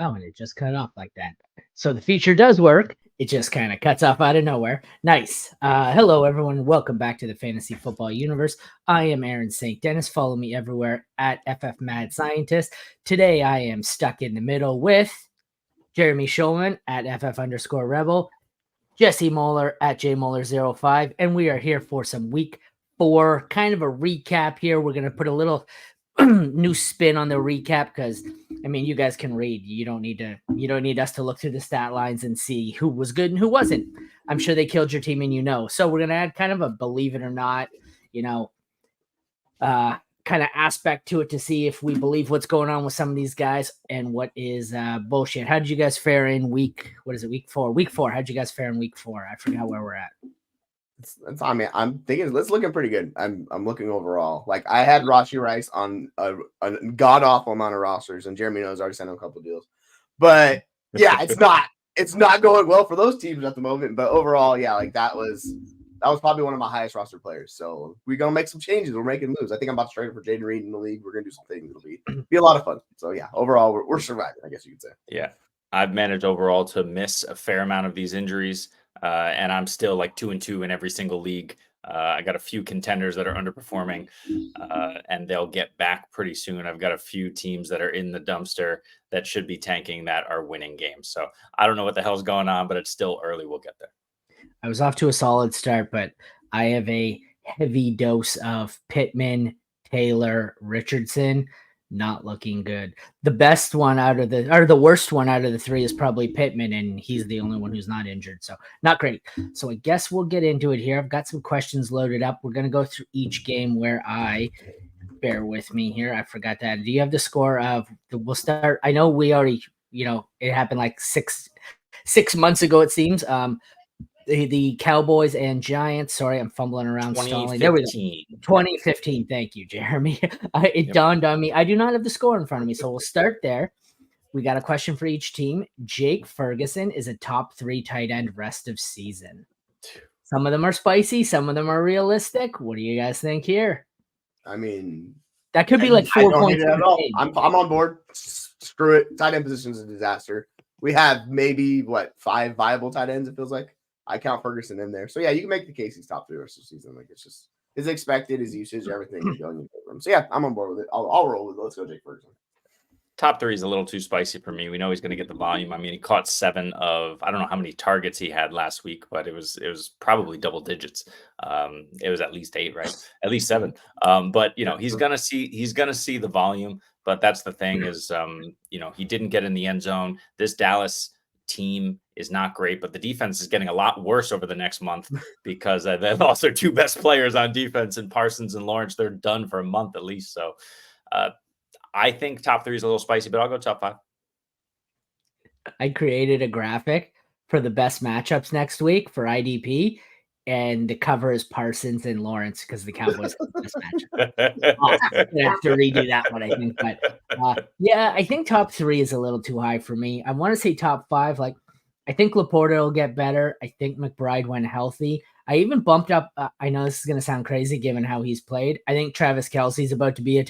Oh, and it just cut off like that. So the feature does work. It just kind of cuts off out of nowhere. Nice. Hello, everyone. Welcome back to the Fantasy Football Universe. I am Aaron St. Dennis. Follow me everywhere at FF Mad Scientist. Today, I am stuck in the middle with Jeremy Schulman at FF _Rebel, Jesse Moeller at JMoeller05, and we are here for some week 4, kind of a recap here. We're going to put a little new spin on the recap because I mean you guys can read. You don't need us to look through the stat lines and see who was good and who wasn't. I'm sure they killed your team and so we're gonna add kind of a believe it or not, kind of aspect to it to see if we believe what's going on with some of these guys and what is bullshit. How did you guys fare in week 4? Week 4. How'd you guys fare in week 4? I forgot where we're at. I mean, I'm thinking it's looking pretty good. I'm looking overall. Like I had Rashid Rice on a god awful amount of rosters, and Jeremy knows I already sent him a couple deals. But yeah, it's not going well for those teams at the moment. But overall, yeah, like that was probably one of my highest roster players. So we're gonna make some changes. We're making moves. I think I'm about to trade for Jayden Reed in the league. We're gonna do some things. It'll be a lot of fun. So yeah, overall we're surviving, I guess you could say. Yeah, I've managed overall to miss a fair amount of these injuries. And I'm still like 2-2 in every single league. I got a few contenders that are underperforming, and they'll get back pretty soon. I've got a few teams that are in the dumpster that should be tanking that are winning games. So I don't know what the hell's going on, but it's still early. We'll get there. I was off to a solid start, but I have a heavy dose of Pittman, Taylor, Richardson. Not looking good. The best one the worst one out of the 3 is probably Pittman, and he's the only one who's not injured. So not great. So I guess we'll get into it here. I've got some questions loaded up. We're going to go through each game where bear with me here. I forgot that. Do you have the score of we'll start? I know we already, it happened like six months ago, it seems. The Cowboys and Giants. Sorry, I'm fumbling around. 2015. There we go. 2015. Thank you, Jeremy. It dawned on me. I do not have the score in front of me, so we'll start there. We got a question for each team. Jake Ferguson is a top 3 tight end rest of season. Some of them are spicy. Some of them are realistic. What do you guys think here? I mean, that could be like 4 points. At all. I'm on board. Screw it. Tight end position is a disaster. We have maybe 5 viable tight ends. It feels like. I count Ferguson in there. So, yeah, you can make the case he's top 3 rest of the season. Like, it's just his expected, his usage, everything is going in favor of him. So, yeah, I'm on board with it. I'll roll with it. Let's go, Jake Ferguson. Top 3 is a little too spicy for me. We know he's going to get the volume. I mean, he caught 7 of, I don't know how many targets he had last week, but it was probably double digits. It was at least 8, right? At least 7. But, he's going to see the volume. But that's the thing is, he didn't get in the end zone. This Dallas team is not great, but the defense is getting a lot worse over the next month because they lost their 2 best players on defense, and Parsons and Lawrence. They're done for a month at least. So I think top 3 is a little spicy, but I'll go top 5. I created a graphic for the best matchups next week for IDP, and the cover is Parsons and Lawrence because the Cowboys have the best matchup. I have to redo that one, I think. But yeah, I think top 3 is a little too high for me. I want to say top 5. Like, I think Laporta will get better. I think McBride when healthy. I even bumped up. I know this is going to sound crazy given how he's played. I think Travis Kelce's about to be the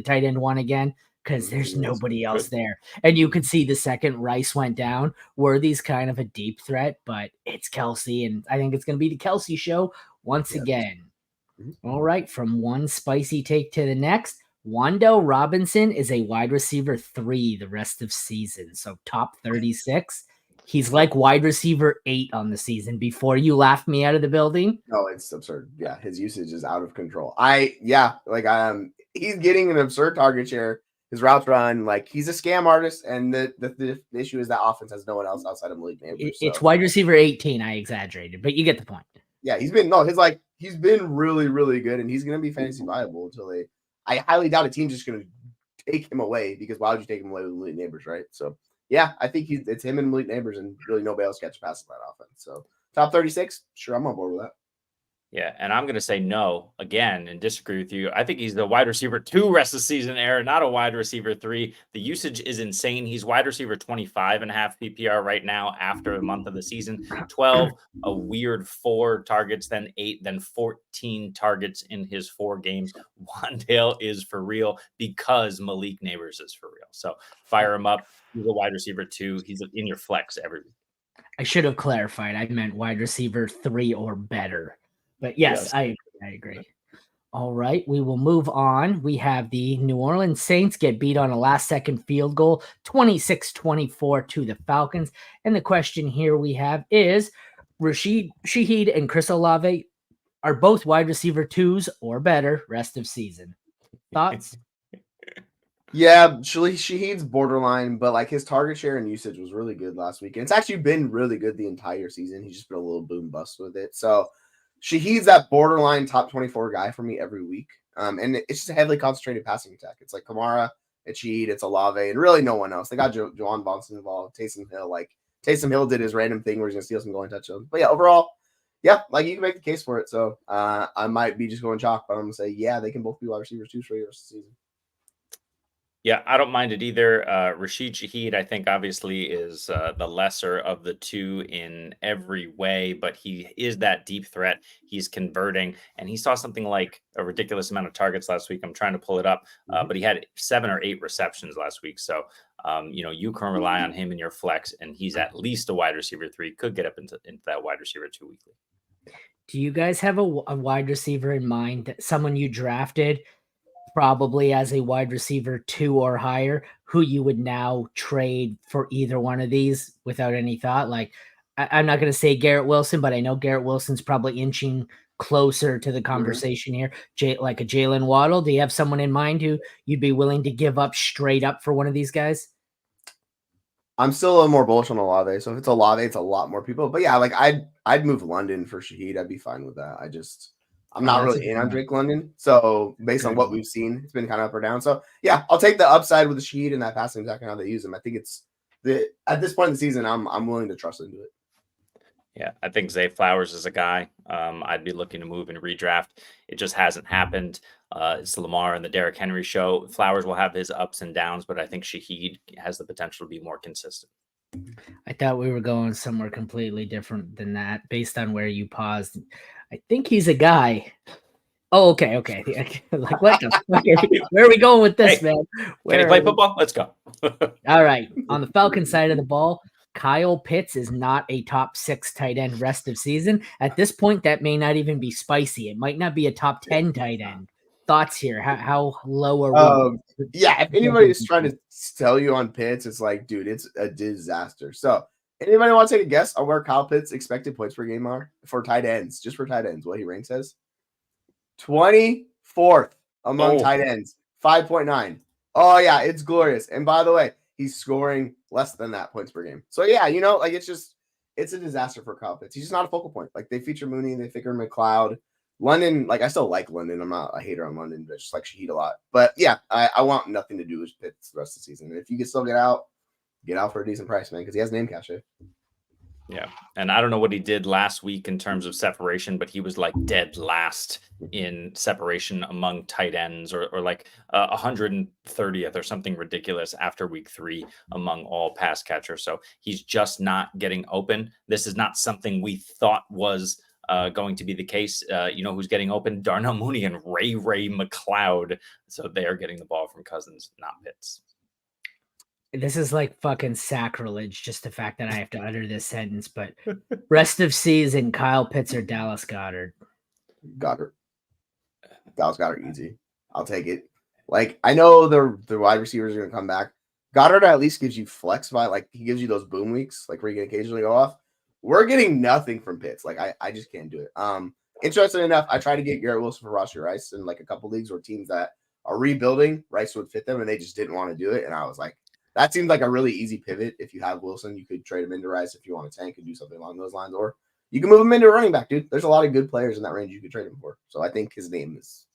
tight end 1 again, because there's nobody else there. And you could see the second Rice went down, Worthy's kind of a deep threat, but it's Kelce, and I think it's going to be the Kelce show once again. All right, from one spicy take to the next, Wan'Dale Robinson is a wide receiver 3 the rest of season, so top 36. He's like wide receiver 8 on the season. Before you laughed me out of the building. No, it's absurd. Yeah, his usage is out of control. He's getting an absurd target share. His routes run, like he's a scam artist, and the issue is that offense has no one else outside of Malik Neighbors. It's wide receiver 18. I exaggerated, but you get the point. Yeah, he's been really, really good, and he's gonna be fantasy viable until I highly doubt a team's just gonna take him away, because why would you take him away with Malik Neighbors, right? So yeah, I think it's him and Malik Neighbors, and really nobody else catch passes that offense. So top 36, sure, I'm on board with that. Yeah, and I'm going to say no again and disagree with you. I think he's the wide receiver 2 rest of the season era, not a wide receiver 3. The usage is insane. He's wide receiver 25.5 PPR right now after a month of the season. 12, a weird 4 targets, then 8, then 14 targets in his 4 games. Wan'Dale is for real because Malik Neighbors is for real. So fire him up. He's a wide receiver 2. He's in your flex every week. I should have clarified. I meant wide receiver 3 or better. But yes. I agree. All right, we will move on. We have the New Orleans Saints get beat on a last-second field goal, 26-24 to the Falcons. And the question here we have is, Rashid, Shaheed, and Chris Olave are both wide receiver 2s or better rest of season. Thoughts? Yeah, Shaheed's borderline, but like his target share and usage was really good last week. And it's actually been really good the entire season. He's just been a little boom bust with it. So Shaheed's that borderline top 24 guy for me every week. And it's just a heavily concentrated passing attack. It's like Kamara, it's Shaheed, it's Olave, and really no one else. They got Juwan Bonson involved, Taysom Hill. Like Taysom Hill did his random thing where he's gonna steal some goal line touchdowns. But yeah, overall, yeah, like you can make the case for it. So I might be just going chalk, but I'm gonna say, yeah, they can both be wide receivers 2 for the rest of the season. Yeah, I don't mind it either. Rashid Shaheed, I think, obviously is the lesser of the 2 in every way, but he is that deep threat. He's converting, and he saw something like a ridiculous amount of targets last week. I'm trying to pull it up, but he had 7 or 8 receptions last week. So, you can rely on him in your flex, and he's at least a wide receiver 3. Could get up into that wide receiver 2 weekly. Do you guys have a wide receiver in mind, that someone you drafted probably as a wide receiver 2 or higher, who you would now trade for either one of these without any thought? Like, I'm not going to say Garrett Wilson, but I know Garrett Wilson's probably inching closer to the conversation here. Like a Jalen Waddle. Do you have someone in mind who you'd be willing to give up straight up for one of these guys? I'm still a little more bullish on Olave. So if it's Olave, it's a lot more people. But yeah, like I'd move London for Shaheed. I'd be fine with that. I'm not really in on Drake London. So based on what we've seen, it's been kind of up or down. So yeah, I'll take the upside with the Shaheed and that passing attack and how they use him. I think at this point in the season, I'm willing to trust into it. Yeah, I think Zay Flowers is a guy I'd be looking to move and redraft. It just hasn't happened. It's the Lamar and the Derrick Henry show. Flowers will have his ups and downs, but I think Shaheed has the potential to be more consistent. I thought we were going somewhere completely different than that based on where you paused. I think he's a guy. Oh, okay. Like, what the fuck? Where are we going with this, man? Can he play football? Let's go. All right. On the Falcons side of the ball, Kyle Pitts is not a top 6 tight end rest of season. At this point, that may not even be spicy. It might not be a top 10 tight end. Thoughts here? How low are we? Yeah, if anybody's trying to sell you on Pitts, it's like, dude, it's a disaster. So anybody want to take a guess on where Kyle Pitts' expected points per game are for tight ends? Just for tight ends, what he ranks as? 24th among tight ends, 5.9. Oh yeah, it's glorious. And by the way, he's scoring less than that points per game. So yeah, like it's a disaster for Kyle Pitts. He's just not a focal point. Like they feature Mooney, they figure McLeod. London, like I still like London. I'm not a hater on London, but I just like Shaheed a lot. But yeah, I want nothing to do with Pitts the rest of the season. And if you can still get out for a decent price, man, because he has name cash. Yeah. And I don't know what he did last week in terms of separation, but he was like dead last in separation among tight ends or like 130th or something ridiculous after week 3 among all pass catchers. So he's just not getting open. This is not something we thought was going to be the case. Who's getting open? Darnell Mooney and Ray McLeod. So they are getting the ball from Cousins, not Pitts. This is like fucking sacrilege, just the fact that I have to utter this sentence, but rest of season, Kyle Pitts or Dallas Goedert? Dallas Goedert, easy. I'll take it. Like, I know the wide receivers are going to come back. Goddard at least gives you flex by, like, he gives you those boom weeks, like, where you can occasionally go off. We're getting nothing from Pitts. Like, I just can't do it. Interesting enough, I tried to get Garrett Wilson for Rashid Rice in, like, a couple leagues where teams that are rebuilding, Rice would fit them, and they just didn't want to do it. And I was like, that seems like a really easy pivot. If you have Wilson, you could trade him into Rice if you want to tank and do something along those lines. Or you can move him into a running back, dude. There's a lot of good players in that range you could trade him for. So I think his name is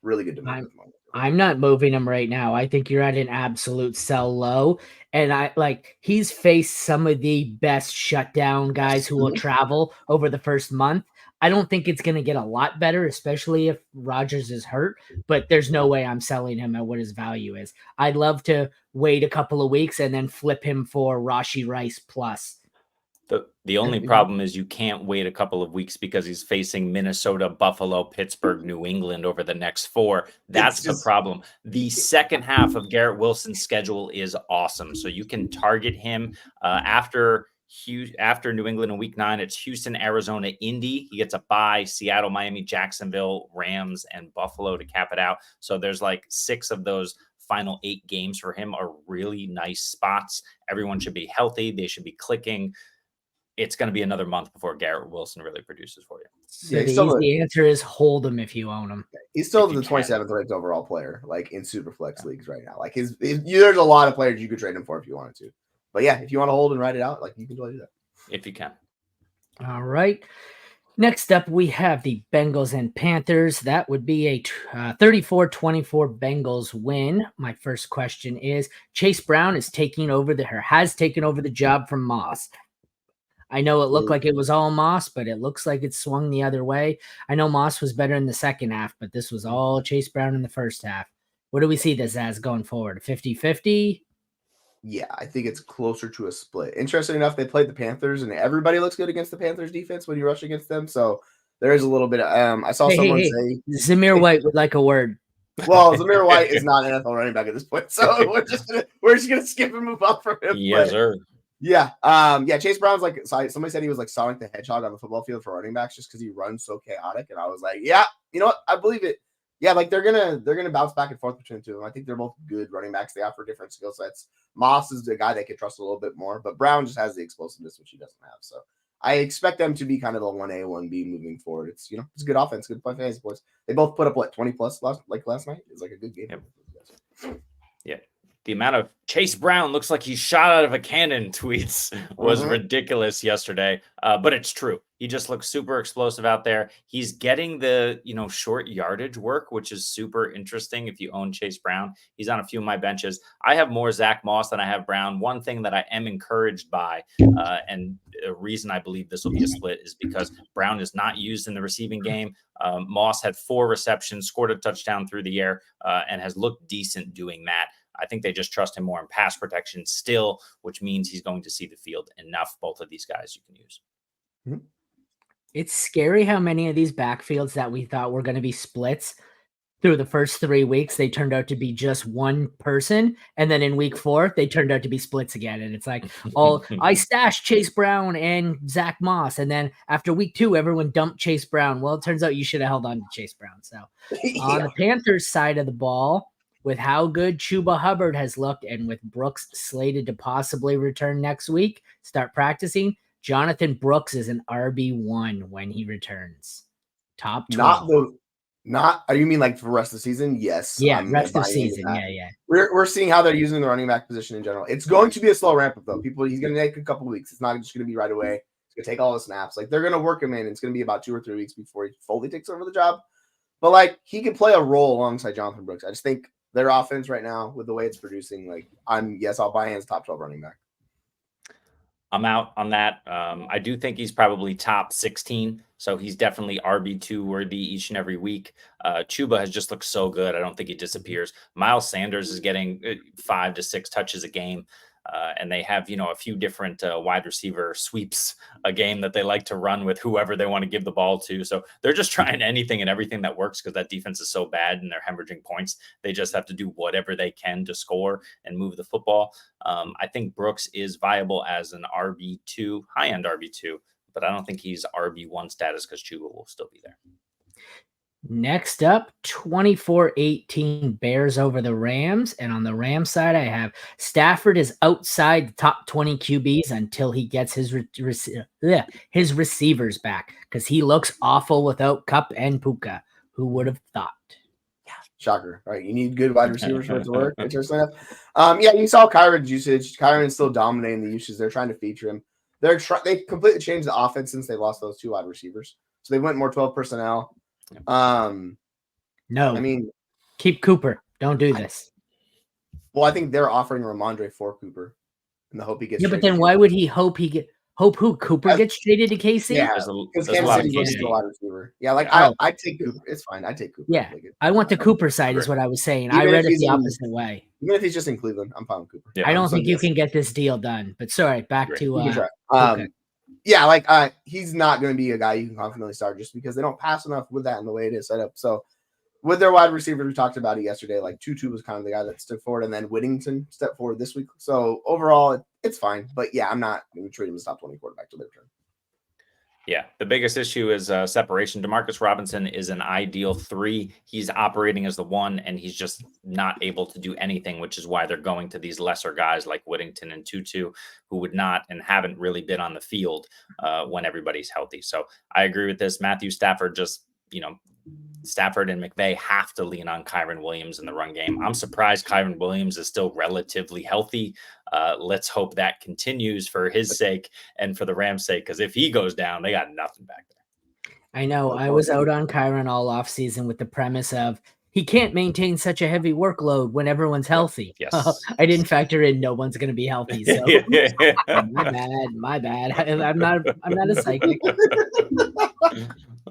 really good to move. I'm not moving him right now. I think you're at an absolute sell low. And he's faced some of the best shutdown guys who will travel over the first month. I don't think it's going to get a lot better, especially if Rodgers is hurt, but there's no way I'm selling him at what his value is. I'd love to wait a couple of weeks and then flip him for Rashid Rice plus. The only problem is you can't wait a couple of weeks because he's facing Minnesota, Buffalo, Pittsburgh, New England over the next 4. That's the problem. The second half of Garrett Wilson's schedule is awesome. So you can target him after New England in week 9. It's Houston, Arizona, Indy. He gets a bye, Seattle, Miami, Jacksonville, Rams, and Buffalo to cap it out. So there's like 6 of those final 8 games for him are really nice spots. Everyone should be healthy. They should be clicking. It's going to be another month before Garrett Wilson really produces for you. So the answer is hold him if you own him. He's still the 27th ranked overall player, like in Superflex leagues right now. Like there's a lot of players you could trade him for if you wanted to. But yeah, if you want to hold and ride it out, like you can totally do that. If you can. All right. Next up, we have the Bengals and Panthers. That would be a 34-24 Bengals win. My first question is, Chase Brown has taken over the job from Moss. I know it looked like it was all Moss, but it looks like it swung the other way. I know Moss was better in the second half, but this was all Chase Brown in the first half. What do we see this as going forward? 50-50? Yeah, I think it's closer to a split. Interesting enough, they played the Panthers, and everybody looks good against the Panthers defense when you rush against them. So there is a little bit of I saw someone say Zamir White would like a word. Well, Zamir White is not an NFL running back at this point, so we're just gonna skip and move up from him. Yes, sir. Yeah. Chase Brown's like, somebody said he was like Sonic the Hedgehog on the football field for running backs just because he runs so chaotic. And I was like, yeah, you know what? I believe it. Yeah, like they're gonna bounce back and forth between the two of them. I think they're both good running backs. They offer different skill sets. Moss is the guy they could trust a little bit more, but Brown just has the explosiveness which he doesn't have. So I expect them to be kind of a 1A, 1B moving forward. It's it's a good offense, good play fantasy points. They both put up 20 plus last night. It's like a good game. Yep. Yeah. The amount of Chase Brown looks like he's shot out of a cannon tweets was ridiculous yesterday. But it's true. He just looks super explosive out there. He's getting the, short yardage work, which is super interesting. If you own Chase Brown, he's on a few of my benches. I have more Zach Moss than I have Brown. One thing that I am encouraged by, and a reason I believe this will be a split is because Brown is not used in the receiving game. Moss had 4 receptions, scored a touchdown through the air, and has looked decent doing that. I think they just trust him more in pass protection still, which means he's going to see the field enough. Both of these guys you can use. It's scary how many of these backfields that we thought were going to be splits through the first 3 weeks, they turned out to be just one person. And then in week 4, they turned out to be splits again. And it's like, I stashed Chase Brown and Zach Moss. And then after week 2, everyone dumped Chase Brown. Well, it turns out you should have held on to Chase Brown. So on the Panthers side of the ball, with how good Chuba Hubbard has looked and with Brooks slated to possibly return next week, start practicing, Jonathan Brooks is an RB1 when he returns. Top 12. You mean like for the rest of the season? Yes. Yeah, rest of the season. Yeah. We're seeing how they're using the running back position in general. It's going to be a slow ramp up though. He's going to take a couple of weeks. It's not just going to be right away. It's going to take all the snaps. Like they're going to work him in. It's going to be about 2 or 3 weeks before he fully takes over the job. But like he can play a role alongside Jonathan Brooks. I just think their offense right now with the way it's producing, like I'll buy him as top 12 running back. I'm out on that. I do think he's probably top 16. So he's definitely RB2 worthy each and every week. Chuba has just looked so good. I don't think he disappears. Miles Sanders is getting 5 to 6 touches a game. And they have, a few different wide receiver sweeps a game that they like to run with whoever they want to give the ball to. So they're just trying anything and everything that works because that defense is so bad and they're hemorrhaging points. They just have to do whatever they can to score and move the football. I think Brooks is viable as an RB2, high-end RB2, but I don't think he's RB1 status because Chuba will still be there. Next up, 24-18 Bears over the Rams. And on the Rams side, I have Stafford is outside the top 20 QBs until he gets his receivers back because he looks awful without Kupp and Puka. Who would have thought? Yeah, shocker, right? You need good wide receivers for it to work. Interesting enough. You saw Kyron's usage. Kyron's still dominating the usage. They're trying to feature him. They completely changed the offense since they lost those 2 wide receivers. So they went more 12 personnel. No, I mean, keep Cooper. Don't do this. Well, I think they're offering Ramondre for Cooper in the hope he gets. Yeah, but then why would he hope Hope who? Cooper gets traded to KC? Yeah, There's because a lot Kansas of City needs KC. a wide receiver. Yeah, like Oh. I take Cooper. It's fine. I take Cooper. Yeah, Like, I want the Cooper side is Agree. what I was saying. Even I read if it he's the in- opposite way. Even if he's just in Cleveland, I'm fine with Cooper. Yeah. I don't So think you yes, can get this deal done. But sorry, back Agree. to we can try. okay. Yeah, like he's not going to be a guy you can confidently start just because they don't pass enough with that and the way it is set up. So with their wide receiver, we talked about it yesterday. Like Tutu was kind of the guy that stood forward, and then Whittington stepped forward this week. So overall, it's fine. But yeah, I'm not going to treat him as top 20 quarterback to their turn. Yeah, the biggest issue is separation. Demarcus Robinson is an ideal 3. He's operating as the 1, and he's just not able to do anything, which is why they're going to these lesser guys like Whittington and Tutu, who would not and haven't really been on the field when everybody's healthy. So I agree with this. Matthew Stafford just, Stafford and McVay have to lean on Kyren Williams in the run game. I'm surprised Kyren Williams is still relatively healthy. Let's hope that continues for his sake and for the Rams' sake, because if he goes down, they got nothing back there. I know. I was out on Kyren all offseason with the premise of he can't maintain such a heavy workload when everyone's healthy. Yes. I didn't factor in no one's going to be healthy. So my bad. I'm not a psychic.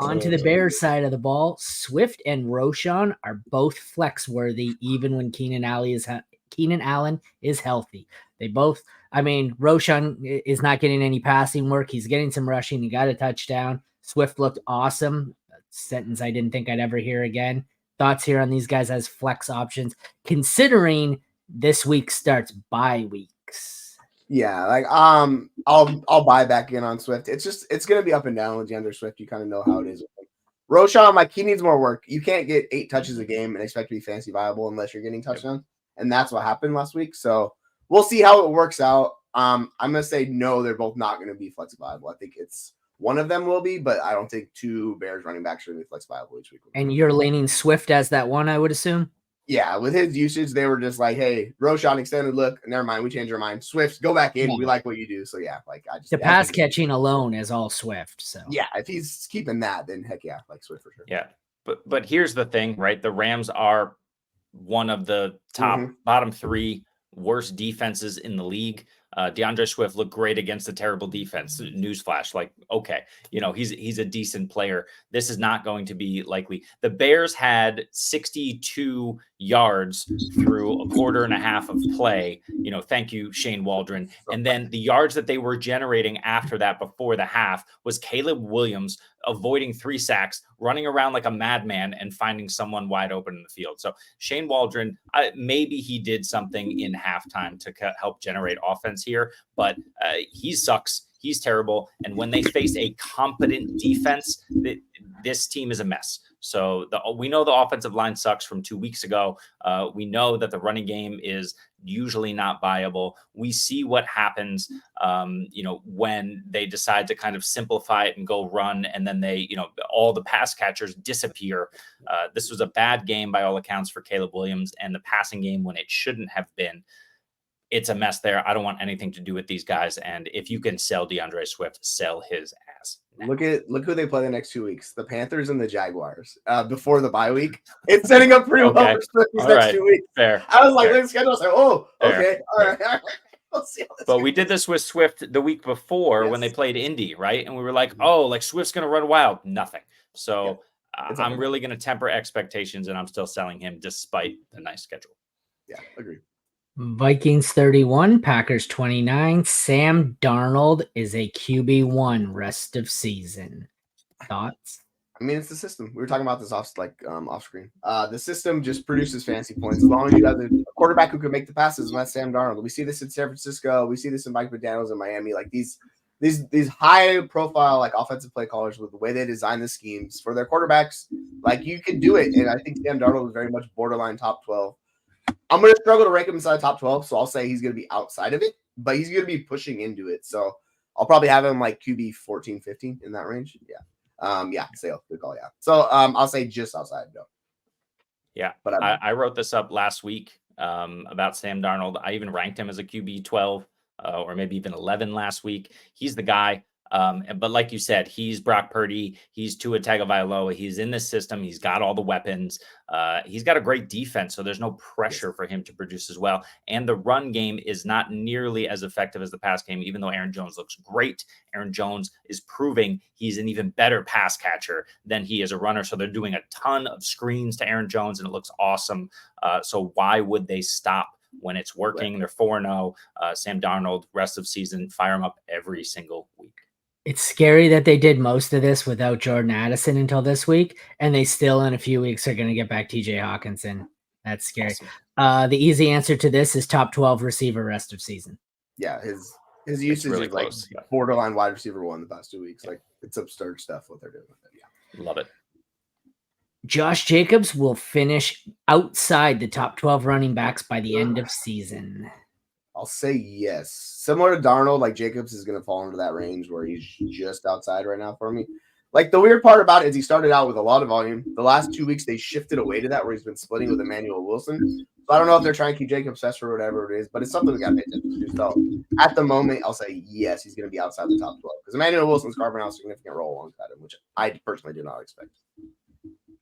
On to the Bears side of the ball. Swift and Roschon are both flex worthy, even when Keenan Allen is healthy. They both. I mean, Roschon is not getting any passing work. He's getting some rushing. He got a touchdown. Swift looked awesome. Sentence I didn't think I'd ever hear again. Thoughts here on these guys as flex options, considering this week starts bye weeks. Yeah, like I'll buy back in on Swift. It's gonna be up and down with DeAndre Swift. You kind of know how it is. Roschon, like he needs more work. You can't get 8 touches a game and expect to be fantasy viable unless you're getting touchdowns, and that's what happened last week. So we'll see how it works out. I'm gonna say no, they're both not gonna be flex viable. I think it's one of them will be, but I don't think 2 Bears running backs are gonna be flex viable each week. And you're leaning Swift as that one, I would assume. Yeah, with his usage, they were just like, "Hey, Roschon extended look. Never mind, we changed our mind. Swift, go back in. We like what you do." So yeah, like the pass catching alone is all Swift. So yeah, if he's keeping that, then heck yeah, like Swift for sure. Yeah, but here's the thing, right? The Rams are one of the bottom 3 worst defenses in the league. DeAndre Swift looked great against a terrible defense. Newsflash, like, okay, he's a decent player. This is not going to be likely. The Bears had 62 yards through a quarter and a half of play. Thank you, Shane Waldron. And then the yards that they were generating after that before the half was Caleb Williams avoiding 3 sacks, running around like a madman and finding someone wide open in the field. So Shane Waldron, maybe he did something in halftime to help generate offense here, but he sucks. He's terrible. And when they face a competent defense, this team is a mess. So we know the offensive line sucks from 2 weeks ago. We know that the running game is usually not viable. We see what happens, when they decide to kind of simplify it and go run, and then they, all the pass catchers disappear. This was a bad game by all accounts for Caleb Williams, and the passing game when it shouldn't have been. It's a mess there. I don't want anything to do with these guys. And if you can sell DeAndre Swift, sell his ass now. Look who they play the next 2 weeks: the Panthers and the Jaguars. Before the bye week, it's setting up pretty well for Swift these next 2 weeks. Fair. I was like, the schedule. I was like, oh, okay, all right. We'll see how this but goes. we did this with Swift the week before when they played Indy, right? And we were like, oh, like Swift's going to run wild. Nothing. So I'm really going to temper expectations, and I'm still selling him despite the nice schedule. Yeah, agreed. Vikings 31, Packers 29. Sam Darnold is a QB1 rest of season. Thoughts? I mean, it's the system. We were talking about this off screen. The system just produces fancy points. As long as you have a quarterback who can make the passes, and that's Sam Darnold. We see this in San Francisco. We see this in Mike McDaniels in Miami. Like these high profile like offensive play callers with the way they design the schemes for their quarterbacks, like you can do it. And I think Sam Darnold is very much borderline top 12. I'm going to struggle to rank him inside top 12, so I'll say he's going to be outside of it, but he's going to be pushing into it. So I'll probably have him like QB 14, 15 in that range. Yeah. Sale. Good call. Yeah. So I'll say just outside though. Yeah. But I wrote this up last week about Sam Darnold. I even ranked him as a QB 12 or maybe even 11 last week. He's the guy. But like you said, he's Brock Purdy. He's Tua Tagovailoa. He's in this system. He's got all the weapons. He's got a great defense, so there's no pressure for him to produce as well. And the run game is not nearly as effective as the pass game, even though Aaron Jones looks great. Aaron Jones is proving he's an even better pass catcher than he is a runner. So they're doing a ton of screens to Aaron Jones, and it looks awesome. So why would they stop when it's working? They're 4-0. Sam Darnold, rest of season, fire him up every single week. It's scary that they did most of this without Jordan Addison until this week, and they still in a few weeks are going to get back TJ Hawkinson. That's scary. Awesome. The easy answer to this is top 12 receiver rest of season. Yeah, his usage really is close. Like borderline wide receiver 1 the past 2 weeks. Like it's absurd stuff what they're doing with it. Yeah, love it. Josh Jacobs will finish outside the top 12 running backs by the end of season. I'll say yes. Similar to Darnold, like Jacobs is going to fall into that range where he's just outside right now for me. Like the weird part about it is he started out with a lot of volume. The last 2 weeks, they shifted away to that where he's been splitting with Emmanuel Wilson. So I don't know if they're trying to keep Jacobs fresh or whatever it is, but it's something we got to pay attention to. So at the moment, I'll say yes, he's going to be outside the top 12 because Emmanuel Wilson's carving out a significant role alongside him, which I personally do not expect.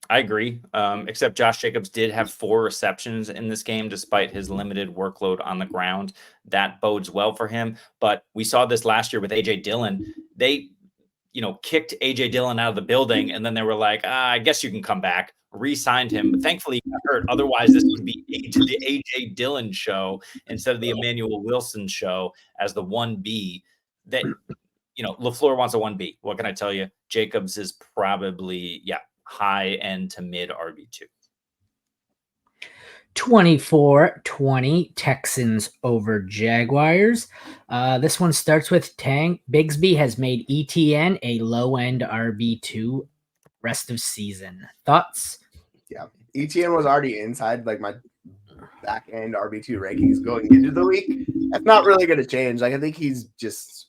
I agree, except Josh Jacobs did have 4 receptions in this game despite his limited workload on the ground. That bodes well for him. But we saw this last year with A.J. Dillon. They, kicked A.J. Dillon out of the building, and then they were like, I guess you can come back, re-signed him. But thankfully, he got hurt. Otherwise, this would be the A.J. Dillon show instead of the Emmanuel Wilson show as the 1B. That, LaFleur wants a 1B. What can I tell you? Jacobs is probably, high end to mid RB2. 24-20 Texans over Jaguars. This one starts with Tank. Bigsby has made ETN a low-end RB2 rest of season. Thoughts? Yeah. ETN was already inside like my back-end RB2 rankings going into the week. That's not really going to change. Like I think it's just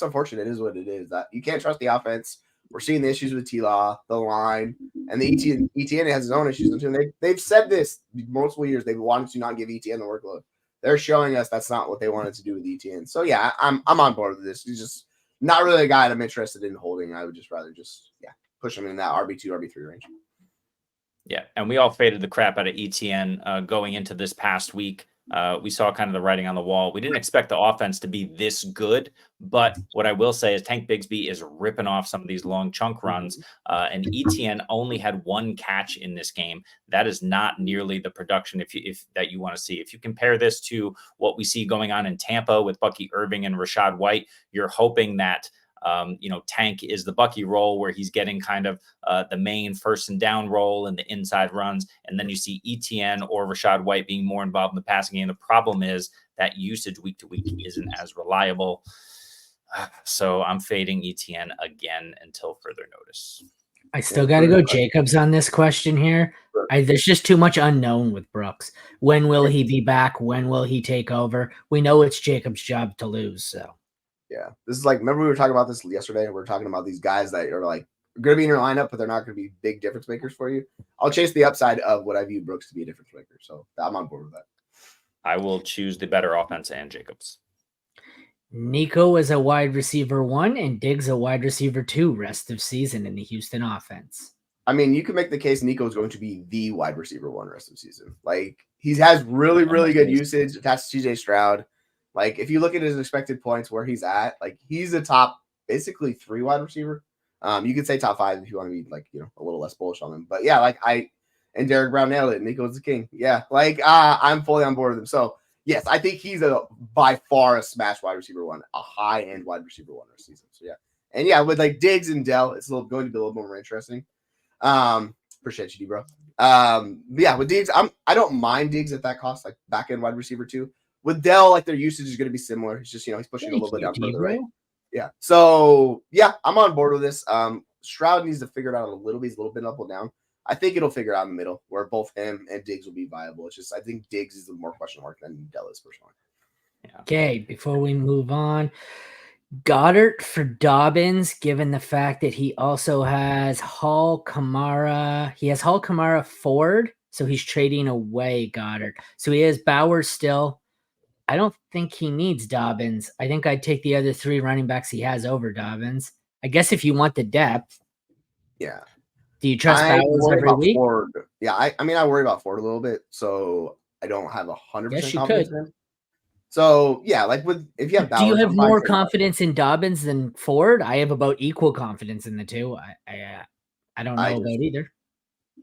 unfortunate. It is what it is. That you can't trust the offense. We're seeing the issues with T-Law, the line, and the ETN has his own issues. And they've said this multiple years. They wanted to not give ETN the workload. They're showing us that's not what they wanted to do with ETN. So, yeah, I'm on board with this. He's just not really a guy I'm interested in holding. I would just rather push him in that RB2, RB3 range. Yeah, and we all faded the crap out of ETN going into this past week. We saw kind of the writing on the wall. We didn't expect the offense to be this good, but what I will say is Tank Bigsby is ripping off some of these long chunk runs, and ETN only had 1 catch in this game. That is not nearly the production that you want to see. If you compare this to what we see going on in Tampa with Bucky, Irving, and Rachaad White, you're hoping that Tank is the Bucky role where he's getting kind of the main first and down role and the inside runs. And then you see ETN or Rachaad White being more involved in the passing game. The problem is that usage week to week isn't as reliable. So I'm fading ETN again until further notice. I still got to go Jacobs on this question here. There's just too much unknown with Brooks. When will he be back? When will he take over? We know it's Jacobs' job to lose. So. Yeah, this is like, remember we were talking about this yesterday? We were talking about these guys that are like going to be in your lineup, but they're not going to be big difference makers for you. I'll chase the upside of what I view Brooks to be a difference maker. So I'm on board with that. I will choose the better offense and Jacobs. Nico is a wide receiver 1 and Diggs a wide receiver 2 rest of season in the Houston offense. I mean, you can make the case Nico is going to be the wide receiver 1 rest of season. Like he has really, really good usage attached to CJ Stroud. Like, if you look at his expected points where he's at, like, he's a top, basically 3 wide receiver. You could say top 5 if you want to be, like, a little less bullish on him. But, yeah, like, and Derek Brown nailed it. Nico's the king. Yeah, like, I'm fully on board with him. So, yes, I think he's by far a smash wide receiver 1, a high-end wide receiver 1 this season. So, yeah. And, yeah, with, like, Diggs and Dell, it's going to be a little more interesting. Appreciate you, D, bro. Yeah, with Diggs, I don't mind Diggs at that cost, like, back-end wide receiver 2. With Dell, like their usage is going to be similar. It's just, he's pushing a little bit down further, right? Yeah. So, yeah, I'm on board with this. Stroud needs to figure it out a little bit. He's a little bit up or down. I think it'll figure out in the middle where both him and Diggs will be viable. It's just, I think Diggs is the more question mark than Dell is personally. Yeah. Okay, before we move on, Goddard for Dobbins, given the fact that he also has Hall, Kamara. He has Hall, Kamara, Ford, so he's trading away Goddard. So he has Bowers still. I don't think he needs Dobbins. I think I'd take the other 3 running backs he has over Dobbins. I guess if you want the depth. Yeah. Do you trust I Bowers worry every about week? Ford. Yeah, I mean, I worry about Ford a little bit, so I don't have 100% Yes, you confidence could. in him. So yeah, like if you have Bowers, Do you have I'm fine more taking Bowers. confidence in Dobbins than Ford? I have about equal confidence in the two. I don't know about either.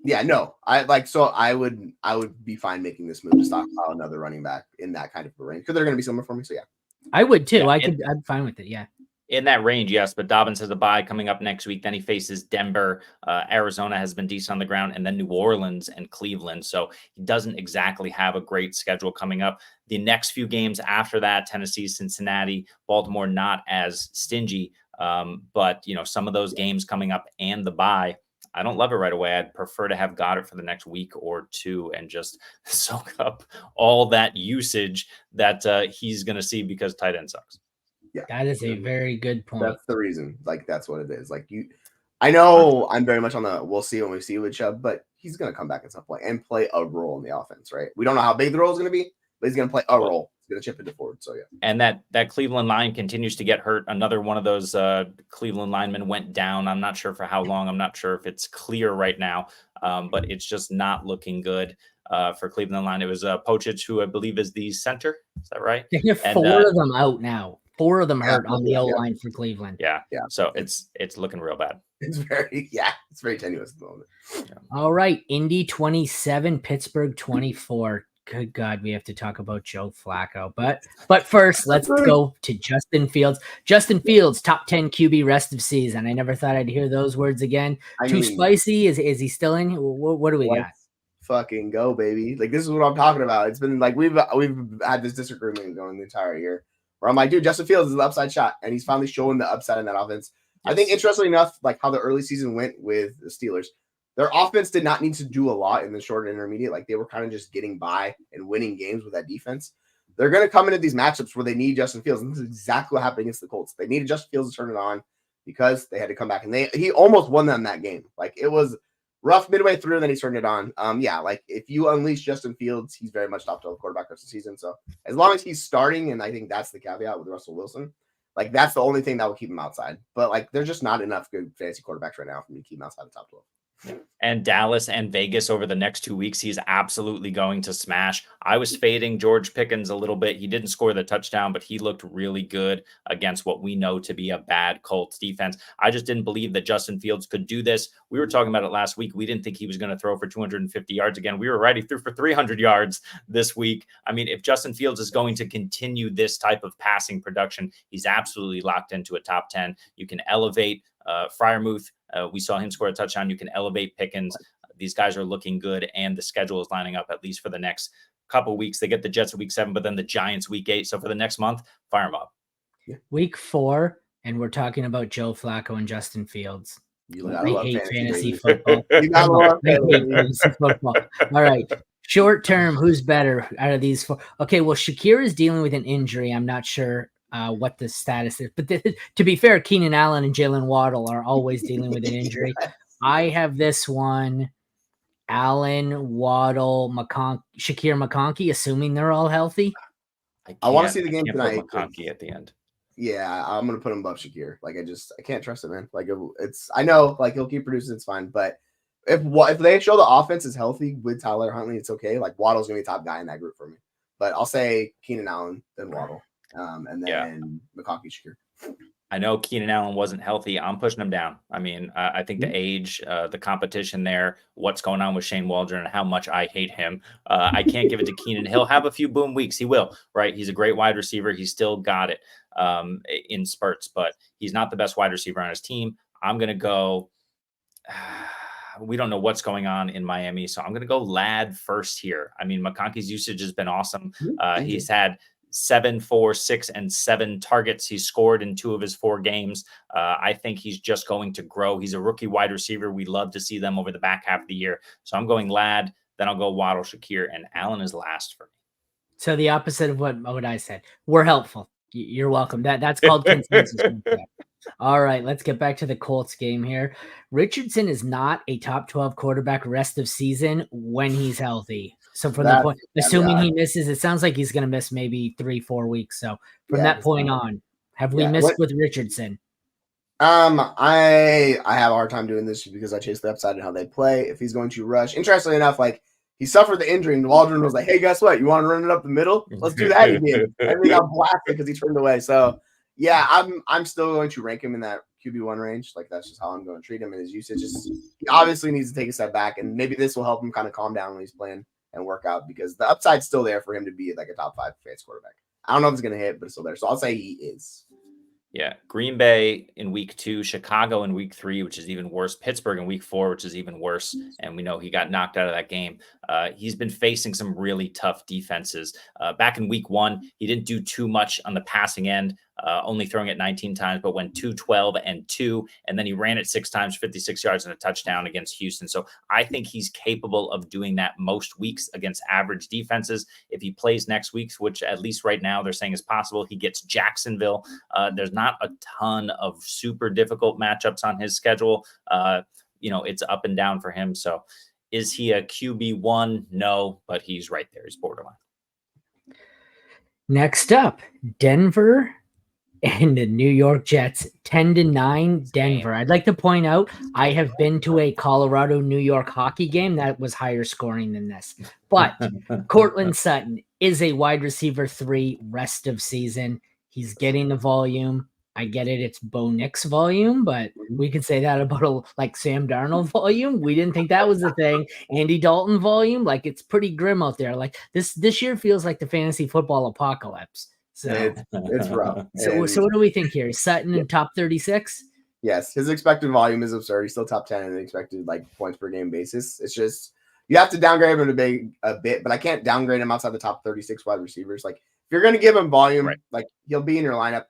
Yeah, no, I would be fine making this move to stockpile another running back in that kind of a range because they're going to be similar for me. So yeah, I would too. Yeah, I'm fine with it. Yeah. In that range, yes, but Dobbins has a bye coming up next week. Then he faces Denver. Arizona has been decent on the ground, and then New Orleans and Cleveland. So he doesn't exactly have a great schedule coming up. The next few games after that, Tennessee, Cincinnati, Baltimore, not as stingy. But some of those games coming up and the bye, I don't love it right away. I'd prefer to have got it for the next week or two and just soak up all that usage that he's going to see because tight end sucks. Yeah, that is a very good point. That's the reason. Like that's what it is. Like I know I'm very much on the we'll see when we see with Chubb, but he's going to come back at some point and play a role in the offense, right? We don't know how big the role is going to be, but he's going to play a role. He's going to chip into Ford. So yeah. And that Cleveland line continues to get hurt. Another one of those Cleveland linemen went down. I'm not sure for how long. I'm not sure if it's clear right now, but it's just not looking good for Cleveland line. It was Pochich, who I believe is the center. Is that right? They have 4 of them out now. 4 of them hurt on the O-line for Cleveland. Yeah. So it's looking real bad. It's very tenuous at the moment. Yeah. All right. Indy 27, Pittsburgh 24. Good God, we have to talk about Joe Flacco. But first, let's go to Justin Fields. Justin Fields, top 10 QB rest of season. I never thought I'd hear those words again. Too spicy? Is he still in? What do we got? Fucking go, baby. Like, this is what I'm talking about. It's been like we've had this disagreement going the entire year where I'm like, dude, Justin Fields is an upside shot, and he's finally showing the upside in that offense. Yes. I think, interestingly enough, like how the early season went with the Steelers, their offense did not need to do a lot in the short and intermediate. Like, they were kind of just getting by and winning games with that defense. They're going to come into these matchups where they need Justin Fields, and this is exactly what happened against the Colts. They needed Justin Fields to turn it on because they had to come back, and he almost won them that game. Like, it was rough midway through, and then he turned it on. Like, if you unleash Justin Fields, he's very much top 12 quarterback rest of the season. So as long as he's starting, and I think that's the caveat with Russell Wilson, like, that's the only thing that will keep him outside. But, like, there's just not enough good fantasy quarterbacks right now for me to keep him outside the top 12. And Dallas and Vegas over the next 2 weeks, he's absolutely going to smash. I was fading George Pickens a little bit. He didn't score the touchdown, but he looked really good against what we know to be a bad Colts defense. I just didn't believe that Justin Fields could do this. We were talking about it last week. We didn't think he was going to throw for 250 yards again. We were right. He threw for 300 yards this week. I mean, if Justin Fields is going to continue this type of passing production, he's absolutely locked into a top 10. You can elevate Freiermuth. We saw him score a touchdown. You can elevate Pickens. These guys are looking good, and the schedule is lining up at least for the next couple weeks. They get the Jets week 7, but then the Giants week 8. So for the next month, fire them up. Week 4, and we're talking about Joe Flacco and Justin Fields. I hate fantasy football. I hate fantasy football. All right. Short term, who's better out of these 4? Okay, well, Shakir is dealing with an injury. I'm not sure what the status is. But to be fair, Keenan Allen and Jalen Waddle are always dealing with an injury. I have this one, Allen, Waddle, Shakir McConkey, assuming they're all healthy. I want to see the game tonight. McConkey at the end. Yeah, I'm going to put him above Shakir. Like, I can't trust him, man. Like, I know, like, he'll keep producing, it's fine. But if they show the offense is healthy with Tyler Huntley, it's okay. Like, Waddle's going to be top guy in that group for me. But I'll say Keenan Allen, then Waddle. And then McConkey, Shakir. I know Keenan Allen wasn't healthy. I'm pushing him down. I mean, I think the age, the competition there, what's going on with Shane Waldron and how much I hate him. I can't give it to Keenan. He'll have a few boom weeks. He will, right? He's a great wide receiver. He's still got it in spurts, but he's not the best wide receiver on his team. I'm going to go. We don't know what's going on in Miami, so I'm going to go Ladd first here. I mean, McConkey's usage has been awesome. He's had 7, 4, 6, and 7 targets he scored in 2 of his 4 games. I think he's just going to grow. He's a rookie wide receiver. We love to see them over the back half of the year. So I'm going Ladd, then I'll go Waddle, Shakir, and Allen is last for me. So the opposite of what I said. We're helpful. You're welcome. That's called consensus. All right, let's get back to the Colts game here. Richardson is not a top 12 quarterback rest of season when he's healthy. So from the point, assuming he misses, it sounds like he's going to miss maybe 3-4 weeks. So from that point on, have we missed with Richardson? I have a hard time doing this because I chase the upside and how they play. If he's going to rush, interestingly enough, like he suffered the injury, and Waldron was like, "Hey, guess what? You want to run it up the middle? Let's do that again." And we got blasted because he turned away. So yeah, I'm still going to rank him in that QB1 range. Like that's just how I'm going to treat him. And his usage he obviously needs to take a step back, and maybe this will help him kind of calm down when he's playing and work out because the upside's still there for him to be like a top 5 fantasy quarterback. I don't know if it's going to hit, but it's still there. So I'll say he is. Yeah, Green Bay in week 2, Chicago in week 3, which is even worse, Pittsburgh in week 4, which is even worse, and we know he got knocked out of that game. He's been facing some really tough defenses. Back in week 1, he didn't do too much on the passing end, only throwing it 19 times, but went 2-12 and 2, and then he ran it 6 times, 56 yards and a touchdown against Houston. So I think he's capable of doing that most weeks against average defenses. If he plays next week, which at least right now they're saying is possible, he gets Jacksonville. There's not a ton of super difficult matchups on his schedule. It's up and down for him. So is he a QB1? No, but he's right there. He's borderline. Next up, Denver and the New York Jets, 10-9 Denver. I'd like to point out I have been to a Colorado-New York hockey game that was higher scoring than this. But Courtland Sutton is a wide receiver 3 rest of season. He's getting the volume. I get it. It's Bo Nix volume, but we could say that about like Sam Darnold volume. We didn't think that was the thing. Andy Dalton volume. Like it's pretty grim out there. Like this year feels like the fantasy football apocalypse. So it's rough. So what do we think here? Sutton in top 36? Yes, his expected volume is absurd. He's still top 10 in the expected like points per game basis. It's just you have to downgrade him a bit, but I can't downgrade him outside the top 36 wide receivers. Like if you're going to give him volume, like he'll be in your lineup.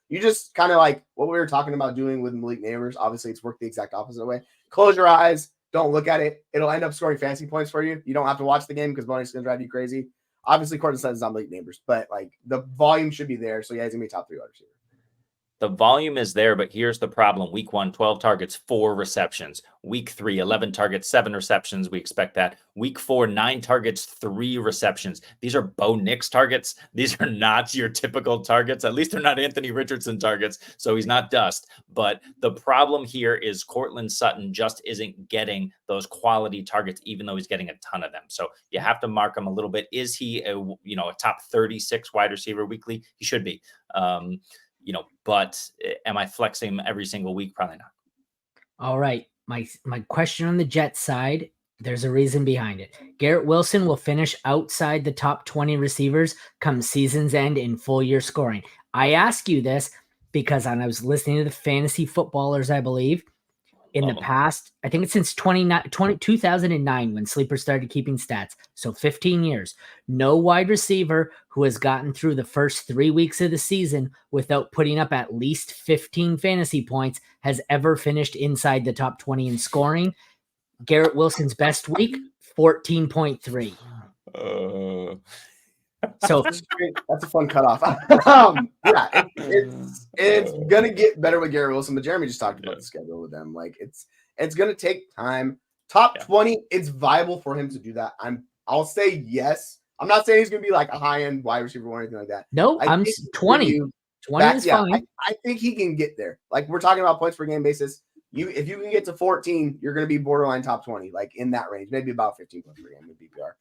You just kind of like what we were talking about doing with Malik Neighbors. Obviously, it's worked the exact opposite way. Close your eyes. Don't look at it. It'll end up scoring fantasy points for you. You don't have to watch the game because bonus is going to drive you crazy. Obviously, Courtland Sutton's not Malik Neighbors, but like the volume should be there. So yeah, he's going to be top 3 wide receiver. The volume is there, but here's the problem. Week 1, 12 targets, 4 receptions. Week 3, 11 targets, 7 receptions. We expect that. Week 4, 9 targets, 3 receptions. These are Bo Nix targets. These are not your typical targets. At least they're not Anthony Richardson targets, so he's not dust. But the problem here is Courtland Sutton just isn't getting those quality targets, even though he's getting a ton of them. So you have to mark him a little bit. Is he a top 36 wide receiver weekly? He should be. But am I flexing him every single week? Probably not. All right. My question on the Jets side, there's a reason behind it. Garrett Wilson will finish outside the top 20 receivers come season's end in full year scoring. I ask you this because I was listening to the fantasy footballers, I believe, in the past, I think it's since 2009 when Sleeper started keeping stats. So 15 years. No wide receiver who has gotten through the first 3 weeks of the season without putting up at least 15 fantasy points has ever finished inside the top 20 in scoring. Garrett Wilson's best week, 14.3. So that's a fun cutoff. It's gonna get better with Garrett Wilson, but Jeremy just talked about the schedule with them. Like it's gonna take time. Top 20, it's viable for him to do that. I'll say yes. I'm not saying he's gonna be like a high end wide receiver or anything like that. No, I'm 20. 20 is fine. I think he can get there. Like we're talking about points per game basis. If you can get to 14, you're gonna be borderline top 20, like in that range, maybe about 15 points per game with BPR.